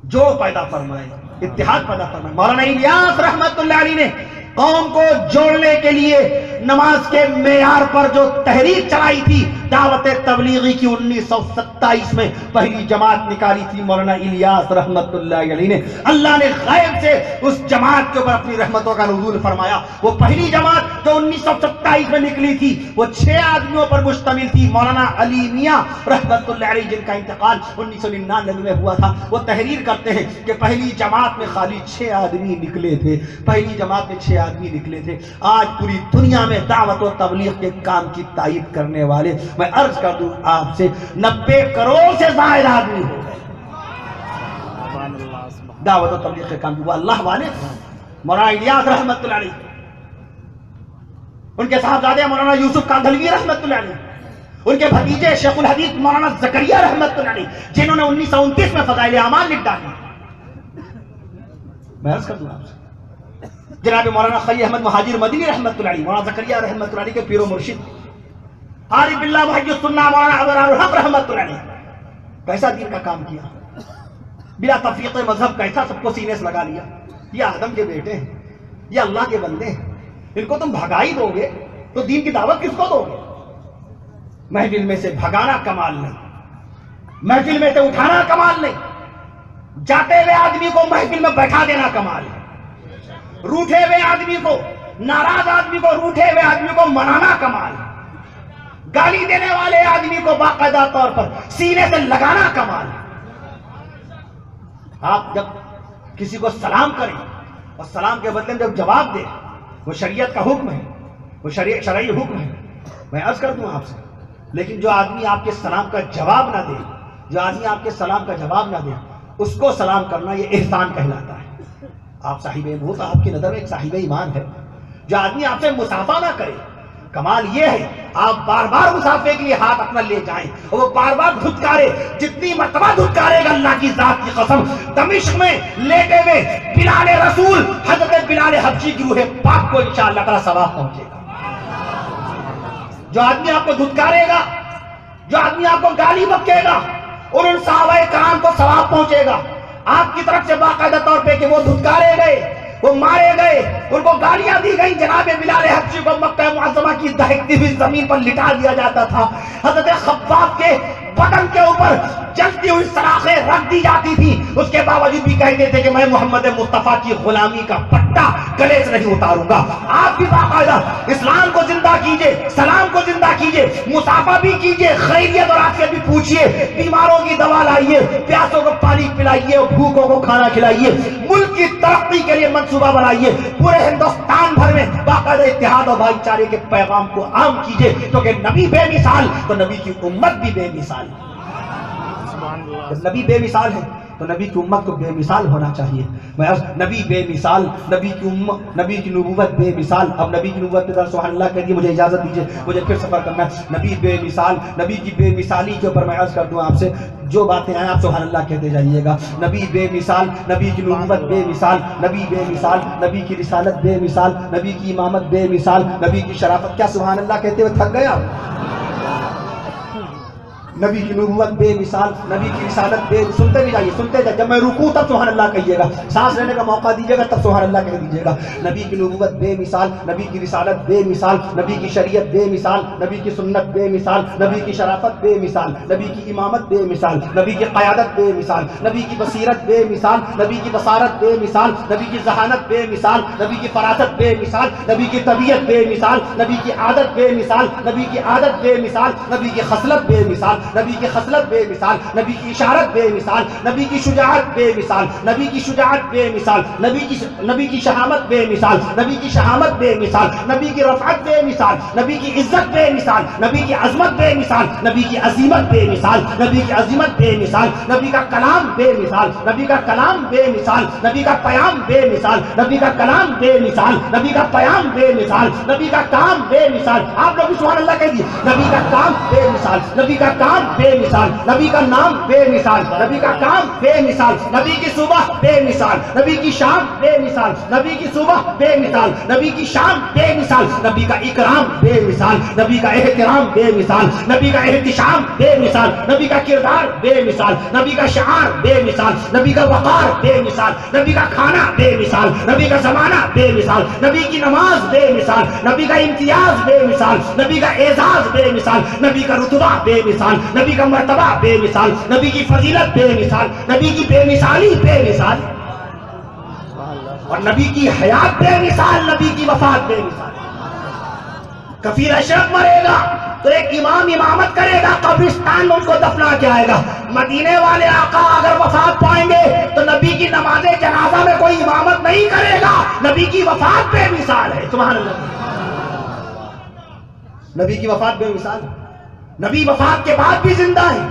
جو پیدا فرمائے، اتحاد پیدا فرمائے۔ مولانا الیاس رحمت اللہ علیہ نے قوم کو جوڑنے کے لیے نماز کے معیار پر جو تحریک چلائی تھی، دعوت تبلیغی کی 1927 میں پہلی جماعت نکالی تھی مولانا الیاس رحمت اللہ علیہ نے۔ اللہ نے غیب سے اس جماعت کے اوپر اپنی رحمتوں کا نزول فرمایا۔ وہ پہلی جماعت جو 1927 میں نکلی تھی وہ 6 آدمیوں پر مشتمل تھی۔ مولانا علی میاں رحمت اللہ علیہ جن کا انتقال 1999 میں ہوا تھا، وہ تحریر کرتے ہیں کہ پہلی جماعت میں خالی 6 آدمی نکلے تھے، پہلی جماعت میں 6 آدمی نکلے تھے۔ آج پوری دنیا میں دعوت و تبلیغ کے کام کی تائید کرنے والے، میں عرض کر دوں آپ سے، 90 کروڑ سے زائد آدمی ہو گئے دعوت و تبلیغ کے کام کی۔ وہ اللہ والے مولانا الیاس رحمت اللہ علیہ، ان کے صاحبزادے مولانا یوسف کاندھلوی رحمت اللہ علیہ، ان کے بھتیجے شیخ الحدیث مولانا زکریا رحمت اللہ علیہ، جنہوں نے 1929 میں فضائل اعمال لکھ ڈالی۔ میں عرض کر دوں آپ سے، جناب مولانا خلی احمد مہاجر مدنی رحمت اللہ علیہ، مولانا زکریا رحمت اللہ علیہ کے پیر و مرشد، عارف باللہ محی السنہ مولانا ابرار الحق رحمت اللہ علیہ، کیسا دین کا کام کیا، بلا تفریق مذہب کیسا سب کو سینے سے لگا لیا۔ یہ آدم کے بیٹے ہیں، یہ اللہ کے بندے ہیں، ان کو تم بھگائی دو گے تو دین کی دعوت کس کو دو گے؟ محفل میں سے بھگانا کمال نہیں، محفل میں سے اٹھانا کمال نہیں، جاتے ہوئے آدمی کو محفل میں بیٹھا دینا کمال ہے، روٹھے ہوئے آدمی کو، ناراض آدمی کو، روٹھے ہوئے آدمی کو منانا کمال ہے، گالی دینے والے آدمی کو باقاعدہ طور پر سینے سے لگانا کمال ہے۔ آپ جب کسی کو سلام کریں اور سلام کے بدلے میں جب جواب دیں، وہ شریعت کا حکم ہے، وہ شرعی حکم ہے۔ میں عرض کر دوں آپ سے، لیکن جو آدمی آپ کے سلام کا جواب نہ دے، جو آدمی آپ کے سلام کا جواب نہ دے، اس کو سلام کرنا یہ احسان کہلاتا ہے۔ آپ صاحب وہ تو آپ کی نظر میں ایک صاحب ایمان ہے۔ جو آدمی آپ سے مسافہ نہ کرے، کمال یہ ہے آپ بار بار مسافے کے لیے ہاتھ اپنا لے جائیں اور وہ بار بار دھتکارے، جتنی مرتبہ دھتکارے گا اللہ کی ذات کی قسم، دمشق میں لیٹے ہوئے بلال رسول حضرت بلال حبشی کی روح پاک کو انشاءاللہ تعالی ثواب پہنچے گا۔ جو آدمی آپ کو دھتکارے گا، جو آدمی آپ کو گالی بکے گا، اور ان صحابہ کرام کو ثواب پہنچے گا آپ کی طرف سے باقاعدہ طور پہ کہ وہ دھتکارے گئے، وہ مارے گئے، ان کو گالیاں دی گئی۔ جناب بلال حبشی کو مکہ معظمہ کی دہکتی ہوئی زمین پر لٹا دیا جاتا تھا، حضرت خباب کے بدن کے اوپر جلتی ہوئی سلاخیں رکھ دی جاتی تھی، اس کے باوجود بھی کہتے تھے کہ میں محمد مصطفیٰ کی غلامی کا پٹا گلے سے نہیں اتاروں گا۔ آپ بھی باقاعدہ اسلام کو زندہ کیجئے، سلام کو زندہ کیجئے، مصافحہ بھی کیجئے، خیریت اور عافیت بھی پوچھئے، بیماروں کی دوا لائیے، پیاسوں کو پانی پلائیے اور بھوکوں کو کھانا کھلائیے، ملک کی ترقی کے لیے منصوبہ بنائیے، پورے ہندوستان بھر میں باقاعدہ اتحاد اور بھائی چارے کے پیغام کو عام کیجئے، کیونکہ نبی بے مثال تو نبی کی امت بھی بے مثال ہے۔ جب نبی بے مثال ہے تو نبی کی امت کو بے مثال ہونا چاہیے۔ میں نبی بے مثال، نبی کی امت، نبی کی نبوت بے مثال۔ اب نبی کی نبوت پہ سبحان اللہ کہہ دیے، مجھے اجازت دیجیے، مجھے پھر سفر کرنا ہے۔ نبی بے مثال، نبی کی بے مثالی کے اوپر میں عرض کر دوں آپ سے، جو باتیں آئیں آپ سبحان اللہ کہتے جائیے گا۔ نبی بے مثال، نبی کی نبوت بے مثال، نبی بے مثال، نبی کی رسالت بے مثال، نبی کی امامت بے مثال، نبی کی شرافت۔ کیا سبحان اللہ کہتے ہوئے تھک گیا؟ نبی کی نبوت بے مثال، نبی کی رسالت بے، سنتے بھی جائیے، سنتے جائیے، جب میں رکوع تب سبحان اللہ کہیے گا، سانس لینے کا موقع دیجیے گا تب سبحان اللہ کہہ دیجیے گا۔ نبی کی نبوت بے مثال، نبی کی رسالت بے مثال، نبی کی شریعت بے مثال، نبی کی سنت بے مثال، نبی کی شرافت بے مثال، نبی کی امامت بے مثال، نبی کی قیادت بے مثال، نبی کی بصیرت بے مثال، نبی کی بصارت بے مثال، نبی کی ذہانت بے مثال، نبی کی فراست بے مثال، نبی کی طبیعت بے مثال، نبی کی عادت بے مثال، نبی کی عادت بے مثال، نبی کی خصلت بے مثال، نبی کی خصلت بے مثال، نبی کی اشارت بے مثال، نبی کی شجاعت بے مثال، نبی کی شجاعت بے مثال، نبی کی شہامت بے مثال، نبی کی شہامت بے مثال، نبی کی رفعت بے مثال، نبی کی عزت بے مثال، نبی کی عظمت بے مثال، نبی کی عظیمت بے مثال، نبی کی عظمت بے مثال، نبی کا کلام بے مثال، نبی کا کلام بے مثال، نبی کا پیام بے مثال، نبی کا کلام بے مثال، نبی کا پیام بے مثال، نبی کا کام بے مثال. آپ لوگ سبحان اللہ کہہ دیے. نبی کا کام بے مثال، نبی کا کام بے مثال، نبی کا نام بے مثال، نبی کا کام بے مثال، نبی کی صبح بے مثال، نبی کی شام بے مثال، نبی کی صبح بے مثال، نبی کی شام بے مثال، نبی کا اکرام بے مثال، نبی کا احترام بے مثال، نبی کا احتشام بے مثال، نبی کا کردار بے مثال، نبی کا شعار بے مثال، نبی کا وقار بے مثال، نبی کا کھانا بے مثال، نبی کا زمانہ بے مثال، نبی کی نماز بے مثال، نبی کا امتیاز بے مثال، نبی کا اعزاز بے مثال، نبی کا رتبہ بے مثال، نبی کا مرتبہ بے مثال، نبی کی فضیلت بے مثال، نبی کی بے مثالی بے مثال، اور نبی کی حیات بے مثال، نبی کی وفات بے مثال. کفیل اشرف مرے گا تو ایک امام امامت کرے گا، قبرستان میں ان کو دفنا کے آئے گا. مدینے والے آقا اگر وفات پائیں گے تو نبی کی نماز جنازہ میں کوئی امامت نہیں کرے گا. نبی کی وفات بے مثال ہے. سبحان اللہ. نبی کی وفات بے مثال. نبی وفات کے بعد بھی زندہ ہے.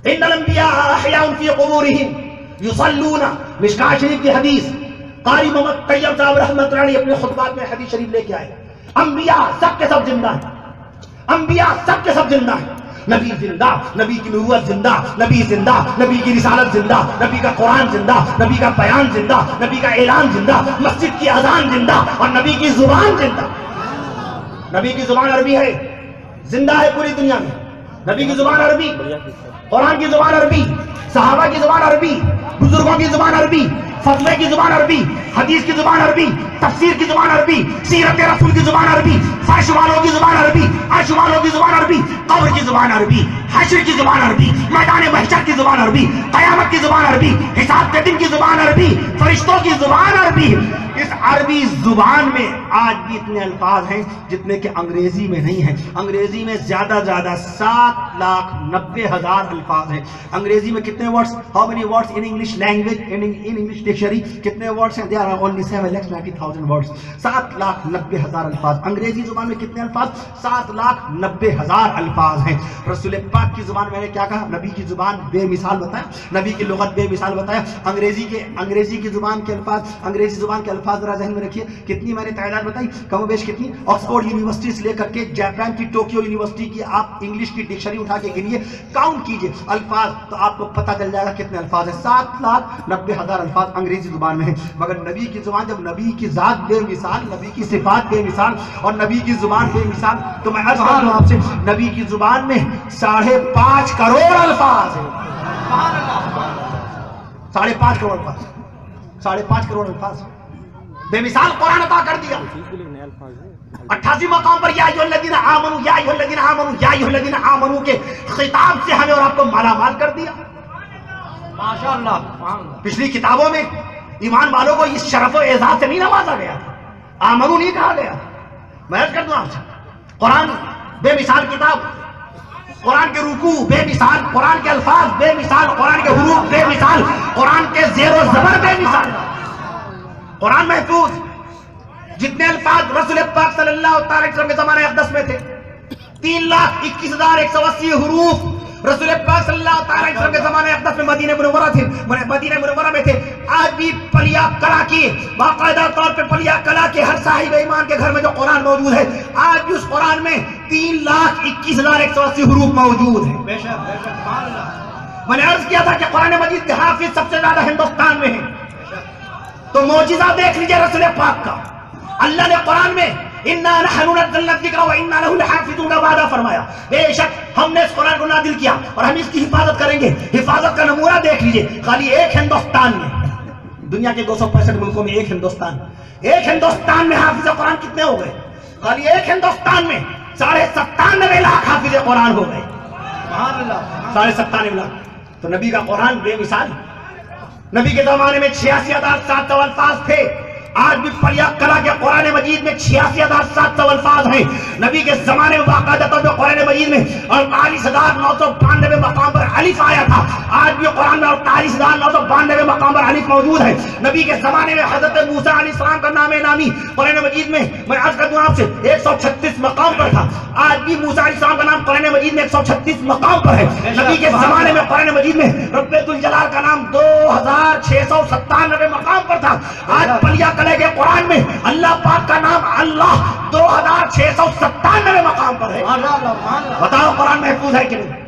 ان الانبیاء احیاء فی قبورہم یصلون. مشکاۃ شریف کی حدیث قاری محمد طیب صاحب رحمۃ اللہ علیہ اپنے خطبات میں حدیث شریف لے کے آئے. انبیاء سب کے سب زندہ ہیں. انبیاء سب کے سب زندہ ہیں. نبی زندہ، نبی کی نبوت زندہ، نبی زندہ، نبی کی رسالت زندہ، نبی کا قرآن زندہ، نبی کا بیان زندہ، نبی کا اعلان زندہ، مسجد کی اذان زندہ، اور نبی کی زبان زندہ. نبی کی زبان عربی ہے، زندہ ہے پوری دنیا میں. نبی کی زبان عربی، قرآن کی زبان عربی، صحابہ کی زبان عربی، بزرگوں کی زبان عربی، فتوے کی زبان عربی، حدیث کی زبان عربی، تفسیر کی زبان عربی، سیرت رسول کی زبان عربی، فرش والوں کی زبان عربی، عرش والوں کی زبان عربی، قبر کی زبان عربی، حشر کی زبان عربی، میدان محشر کی زبان عربی، قیامت کی زبان عربی، حساب کے دن کی زبان عربی، فرشتوں کی زبان عربی. اس عربی زبان میں آج بھی اتنے الفاظ ہیں جتنے کہ انگریزی میں نہیں ہیں. انگریزی میں زیادہ 7,90,000 الفاظ ہیں. انگریزی میں کتنے words? How many words in English language in English dictionary? کتنے ورڈز ہیں؟ They are only 7,90,000 words. 7,90,000 الفاظ. انگریزی زبان میں کتنے الفاز؟ 7,90,000 الفاظ ہیں. رسول پاک کی زبان میں نے کیا کہا؟ نبی کی زبان بے مثال بتایا، نبی کی لغت بے مثال بتایا. انگریزی کی زبان کے الفاظ، انگریزی زبان کے الفاظ ذرا ذہن میں رکھیے. کتنی میں نے تعداد بتائی؟ کم و بیش کتنی؟ آکسفورڈ یونیورسٹی سے لے کر کے جاپان کی ٹوکیو یونیورسٹی کی آپ انگلش کی ڈکشنری اٹھا کے گنیے، کاؤنٹ کیجئے الفاظ، تو آپ کو پتہ چل جائے گا کتنے الفاظ ہیں. 7,90,000 الفاظ انگریزی زبان میں ہیں. مگر نبی کی زبان، جب نبی کی ذات بے مثال، نبی کی صفات بے مثال اور نبی کی زبان بے مثال، تو میں عرض کر دوں آپ سے نبی کی زبان میں 5.5 کروڑ الفاظ ہیں. 5.5 کروڑ الفاظ. 5.5 کروڑ الفاظ بے مثال قرآن عطا کر دیا. 88 مقام پر یا ایھا الذین آمنوا، یا ایھا الذین آمنوا، یا ایھا الذین آمنوا کے خطاب سے ہمیں اور آپ کو مالا مال کر دیا. ماشاءاللہ. پچھلی کتابوں میں ایمان والوں کو اس شرف و اعزاز سے نہیں نوازا گیا تھا، آمنو نہیں کہا گیا. میں عرض کر دوں آپ سے قرآن بے مثال کتاب. قرآن کے رکوع بے مثال، قرآن کے الفاظ بے مثال، قرآن کے حروف بے مثال، قرآن کے زیر و زبر بے مثال. قرآن محفوظ. جتنے الفاظ رسول پاک صلی اللہ علیہ وسلم کے زمانے اقدس میں تھے، 3,21,180 حروف رسول پاک صلی اللہ علیہ وسلم کے زمانے اقدس میں مدینہ منورہ میں تھے. آج بھی پلیا کلا کی، باقاعدہ طور پہ پلیا کلا کے ہر صاحب ایمان کے گھر میں جو قرآن موجود ہے، آج بھی اس قرآن میں 3,21,180 حروف موجود ہیں. بے شک بے شک. سبحان اللہ. میں نے عرض کیا تھا کہ قرآن مجید کے حافظ سب سے زیادہ ہندوستان میں ہیں. تو معجزہ دیکھ لیجئے رسول پاک کا. اللہ نے قرآن میں اِنَّا نَحْنُ نَزَّلْنَا الذِّكْرَ وَإِنَّا لَهُ لَحَافِظُونَ وعدہ فرمایا. بے شک ہم نے اس قرآن کو نازل کیا اور ہم اس کی حفاظت کریں گے. حفاظت کا نمونہ دیکھ لیجئے. خالی ایک ہندوستان میں، دنیا کے 265 ملکوں میں ایک ہندوستان میں حافظ قرآن کتنے ہو گئے؟ خالی ایک ہندوستان میں 97.5 لاکھ حافظ قرآن ہو گئے. سبحان اللہ. 97.5 لاکھ. تو نبی کا قرآن بے مثال. نبی کے زمانے میں 86,700 الفاظ تھے. آج بھی پلیا کلا کے قرآن مجید میں 86,700 الفاظ ہیں. نبی کے زمانے میں باقاعدہ طور پہ قرآن مجید میں 48,992 مقام پر الف آیا تھا. آج بھی قرآن میں 48,992 مقام پر الف موجود ہے. نبی کے زمانے میں حضرت موسیٰ علیہ السلام کا نام نامی قرآن مجید میں عرض کر دوں آپ سے 136 مقام پر تھا. آج بھی موسیٰ علیہ السلام کا نام قرآن مجید میں 136 مقام پر ہے. نبی کے زمانے میں قرآن مجید میں رب الجلال کا نام 2,697 مقام پر تھا. آج پلیا کلے کے قرآن میں اللہ پاک کا نام اللہ 2,697 مقام پر ہے. بتاؤ قرآن محفوظ ہے کہ نہیں؟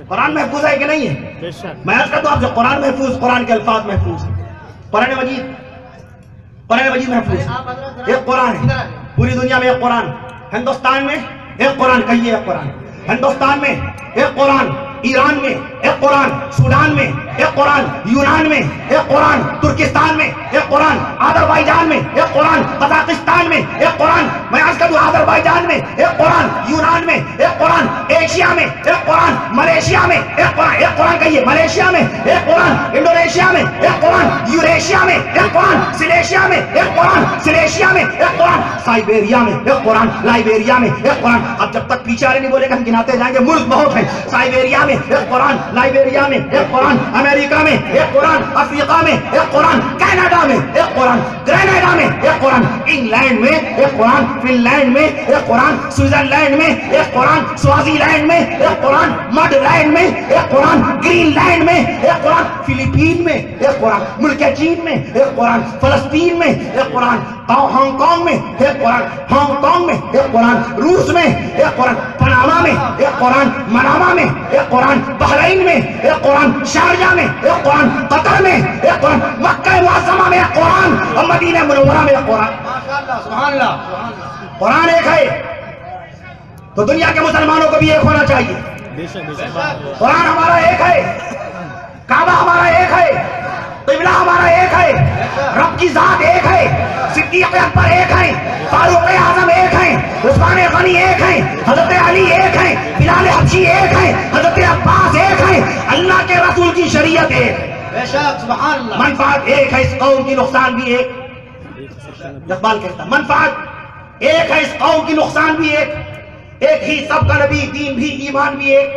قرآن محفوظ ہے کہ نہیں ہے؟ میں عرض کرتا ہوں آپ سے قرآن محفوظ، قرآن کے الفاظ محفوظ ہیں. قرآن مجید محفوظ. ایک قرآن ہے پوری دنیا میں، ایک قرآن ہندوستان میں، ایک قرآن کہیے ایک قرآن ہندوستان میں، ایک قرآن ایران میں، ایک قرآن سوڈان میں، ایک قرآن یونان میں، ایک قرآن ترکستان میں، ایک قرآن آذربائیجان میں، ایک قرآن قزاقستان میں، ایک قرآن میں عرض کروں آذربائیجان میں، ایک قرآن یونان میں، ایک قرآن ایشیا میں، ایک قرآن ملیشیا میں، ایک قرآن کہیے ملیشیا میں، ایک قرآن انڈونیشیا میں، ایک قرآن یوریشیا میں، ایک قرآن سلیشیا میں، ایک قرآن سلیشیا میں، ایک قرآن سائبیریا میں، ایک قرآن لائبیریا میں، ایک قرآن. اب جب تک پیچھے والے نہیں بولے گا ہم گناتے جائیں گے. ملک بہت ہیں. سائبیریا میں ایک قرآن، لائبیریا میں ایک قرآن، امریکہ میں ایک قرآن، افریقہ میں ایک قرآن، کینیڈا میں ایک قرآن، گرینیڈا میں ایک قرآن، انگلینڈ میں ایک قرآن، فن لینڈ میں ایک قرآن، سوئٹزرلینڈ میں ایک قرآن، سوازی لینڈ میں ایک قرآن، مڈ لینڈ میں ایک قرآن، گرین لینڈ میں ایک قرآن، فلپین میں ایک قرآن، ملک چین میں ایک قرآن، فلسطین میں ایک قرآن، ہانگ کانگ میں ایک قرآن، ہانگ کانگ میں ایک قرآن، روس میں ایک قرآن، پناما میں ایک قرآن، مناما میں ایک قرآن، بحرین میں ایک قرآن، شارجہ میں ایک قرآن، قطر میں ایک قرآن، مکہ معظمہ میں ایک قرآن اور مدینہ منورہ میں ایک قرآن. سبحان اللہ. قرآن ایک ہے تو دنیا کے مسلمانوں کو بھی ایک ہونا چاہیے. قرآن ہمارا ایک ہے، کعبہ ہمارا ایک ہے، قبلہ ہمارا ایک ہے، رب کی ذات ایک ہے، صدیق اکبر ایک ہے، فاروق اعظم ایک ہے، عثمان غنی ایک ہے، حضرت علی ایک ہے، بلال حبشی ایک ہے، حضرت عباس ایک ہے. اللہ کے رسول کی شریعت ایک ہے. بے شک سبحان اللہ. منفعت ایک ہے، اس قوم کی نقصان بھی ایک. اقبال کہتا ہے منفعت ایک ہے، اس قوم کی نقصان بھی ایک. ایک ہی سب کا نبی، دین بھی ایمان بھی ایک.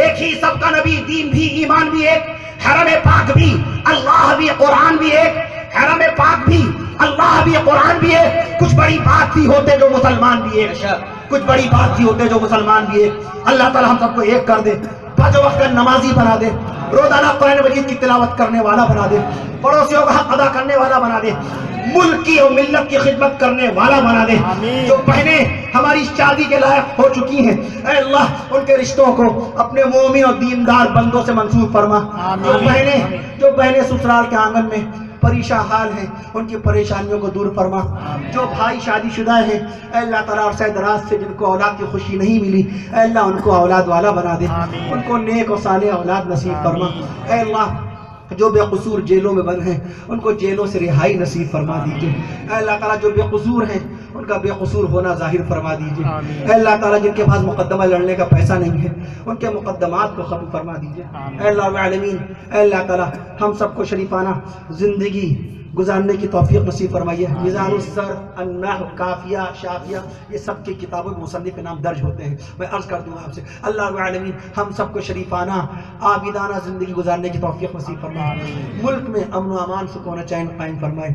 ایک ہی سب کا نبی، دین بھی ایمان بھی ایک. حرم پاک بھی، اللہ بھی، قرآن بھی ایک. حرم پاک بھی، اللہ بھی، قرآن بھی ایک. کچھ بڑی بات بھی ہوتے جو مسلمان بھی ایک. کچھ بڑی بات بھی ہوتے جو مسلمان بھی ایک. اللہ تعالی ہم سب کو ایک کر دے، پانچ وقت کا نمازی بنا دے، روزانہ قرآن مجید کی تلاوت کرنے والا بنا دے، پڑوسیوں کا حق ادا کرنے والا بنا دے، ملک کی اور ملت کی خدمت کرنے والا بنا دے. جو بہنیں ہماری شادی کے لائق ہو چکی ہیں اے اللہ ان کے رشتوں کو اپنے مومن اور دیندار بندوں سے منسوب فرما. جو بہنیں سسرال کے آنگن میں پریشان حال ہیں ان کی پریشانیوں کو دور فرما. جو بھائی شادی شدہ ہیں اے اللہ تعالیٰ عرصہ دراز سے جن کو اولاد کی خوشی نہیں ملی اے اللہ ان کو اولاد والا بنا دے، ان کو نیک و صالح اولاد نصیب فرما. اے اللہ جو بے قصور جیلوں میں بند ہیں ان کو جیلوں سے رہائی نصیب فرما دیجئے. اے اللہ تعالیٰ جو بے قصور ہیں ان کا بے قصور ہونا ظاہر فرما دیجئے. اے اللہ تعالیٰ جن کے پاس مقدمہ لڑنے کا پیسہ نہیں ہے ان کے مقدمات کو ختم فرما دیجئے. اے اللہ العالمین، اے اللہ تعالیٰ ہم سب کو شریفانہ زندگی گزارنے کی توفیق نصیب فرمائیے. میزان السر، النحو، کافیہ، شافیہ یہ سب کی کتابوں میں مصنف کے نام درج ہوتے ہیں. میں عرض کر دوں آپ سے اللہ العالمین ہم سب کو شریفانہ عابدانہ زندگی گزارنے کی توفیق نصیب فرمائے. ملک میں امن و امان، سکون و چین قائم فرمائے.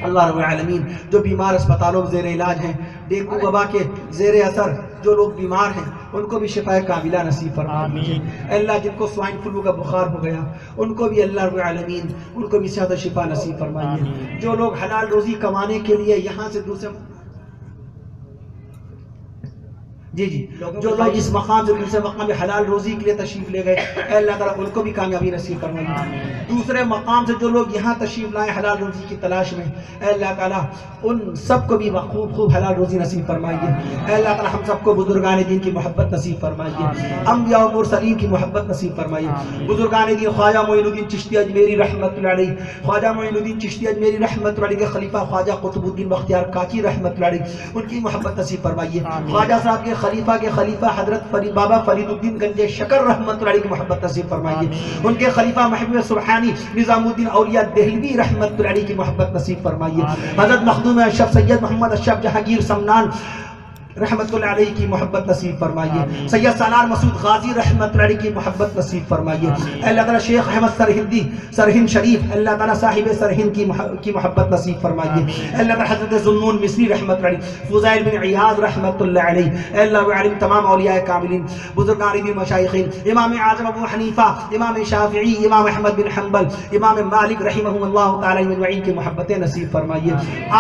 اللہ رب العالمین جو بیمار اسپتالوں میں زیر علاج ہیں، ڈینگو وبا کے زیر اثر جو لوگ بیمار ہیں ان کو بھی شفا کاملہ نصیب فرما دیجیے. اللہ جن کو سوائن فلو کا بخار ہو گیا ان کو بھی اللہ رب العالمین ان کو بھی صحت و شفا نصیب فرمائیے. جو لوگ حلال روزی کمانے کے لیے یہاں سے دوسرے جو لوگ اس مقام سے دوسرے مقام میں حلال روزی کے لیے تشریف لے گئے اے اللہ تعالیٰ ان کو بھی کامیابی نصیب فرمائیے. دوسرے مقام سے جو لوگ یہاں تشریف لائے حلال روزی کی تلاش میں اے اللہ تعالیٰ ان سب کو بھی خوب حلال روزی نصیب فرمائیے. اے اللہ تعالیٰ ہم سب کو بزرگان دین کی محبت نصیب فرمائیے، انبیاء و مرسلین کی محبت نصیب فرمائیے. بزرگان دین خواجہ معین الدین چشتی اجمیری رحمۃ اللہ علیہ، خواجہ معین الدین چشتی اجمیری رحمۃ اللہ علیہ کے خلیفہ خواجہ قطب الدین بختیار کاکی رحمۃ اللہ علیہ ان کی محبت نصیب فرمائیے. خواجہ صاحب کے خلیفہ کے خلیفہ حضرت بابا فرید الدین گنج شکر رحمۃ اللہ علیہ کی محبت نصیب فرمائیے، ان کے خلیفہ محبوب سبحانی نظام الدین اولیاء دہلوی رحمۃ اللہ علیہ کی محبت نصیب فرمائیے، حضرت مخدوم اشرف سید محمد اشرف جہانگیر سمنان رحمت اللہ علیہ کی محبت نصیب فرمائیے، سید سالار مسعود غازی رحمت اللہ علیہ کی محبت نصیب فرمائیے، اللہ تعالیٰ شیخ احمد سرہندی سرہند شریف اللہ تعالیٰ صاحب سرہند کی محبت نصیب فرمائیے، اللہ تعالیٰ حضرت ذوالنون مصری رحمت اللہ علیہ، فضیل بن عیاض رحمت اللہ علیہ، اللہ عالم تمام اولیاء کاملین، بزرگان دین مشائخین، امام اعظم ابو حنیفہ، امام شافعی، امام احمد بن حنبل، امام مالک رحمہ اللہ تعالیٰ مجمعین کی محبتیں نصیب فرمائیے،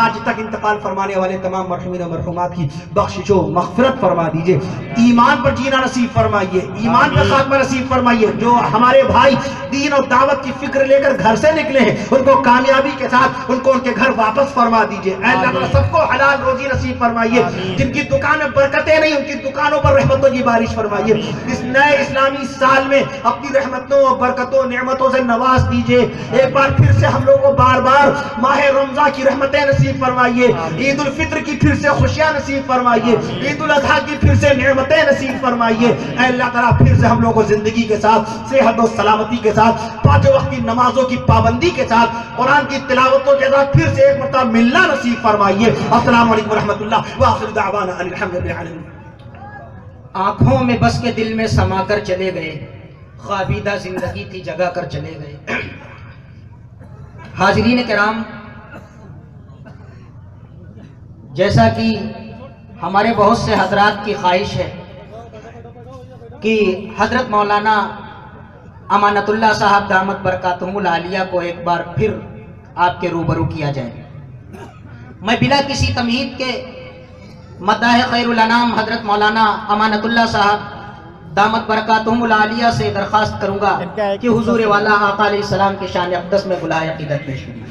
آج تک انتقال فرمانے والے تمام مرحومین و مرحومات کی بخش جو مغفرت فرما دیجئے، ایمان پر جینا نصیب فرمائیے، ایمان پر خاتمہ نصیب فرمائیے، جو ہمارے بھائی دین اور دعوت کی فکر لے کر گھر سے نکلے ہیں ان کو کامیابی کے ساتھ ان کو ان کے گھر واپس فرما دیجئے، اے اللہ تعالیٰ سب کو حلال روزی نصیب فرمائیے، جن کی دکان میں برکتیں نہیں ان کی دکانوں پر رحمتوں کی بارش فرمائیے، اس نئے اسلامی سال میں اپنی رحمتوں اور برکتوں نعمتوں سے نواز دیجئے، ایک بار پھر سے ہم لوگوں کو بار بار ماہ رمضان کی رحمتیں نصیب فرمائیے، عید الفطر کی پھر سے خوشیاں نصیب فرمائیے، عید الاضحیٰ کی پھر سے نعمتیں نصیب فرمائیے، اے اللہ تعالیٰ پھر سے ہم لوگوں کو زندگی کے ساتھ صحت و سلامتی کے ساتھ پانچوں وقت کی نمازوں کی پابندی کے ساتھ قرآن کی تلاوتوں کے ساتھ پھر سے ایک مرتبہ ملنا نصیب فرمائیے۔ السلام علیکم ورحمۃ اللہ وآخر دعوانا ان الحمد للہ العالمین۔ آنکھوں میں بس کے دل میں سما کر چلے گئے، خوابیدہ زندگی تھی جگا کر چلے گئے۔ حاضرین کرام، جیسا کہ ہمارے بہت سے حضرات کی خواہش ہے کہ حضرت مولانا امانت اللہ صاحب دامت برکاتہم العالیہ کو ایک بار پھر آپ کے روبرو کیا جائے، میں بلا کسی تمہید کے مداح خیر الانام حضرت مولانا امانت اللہ صاحب دامت برکاتہم العالیہ سے درخواست کروں گا کہ حضور والا آقا علیہ السلام کی شان اقدس میں بلائے عقیدت پیش کریں۔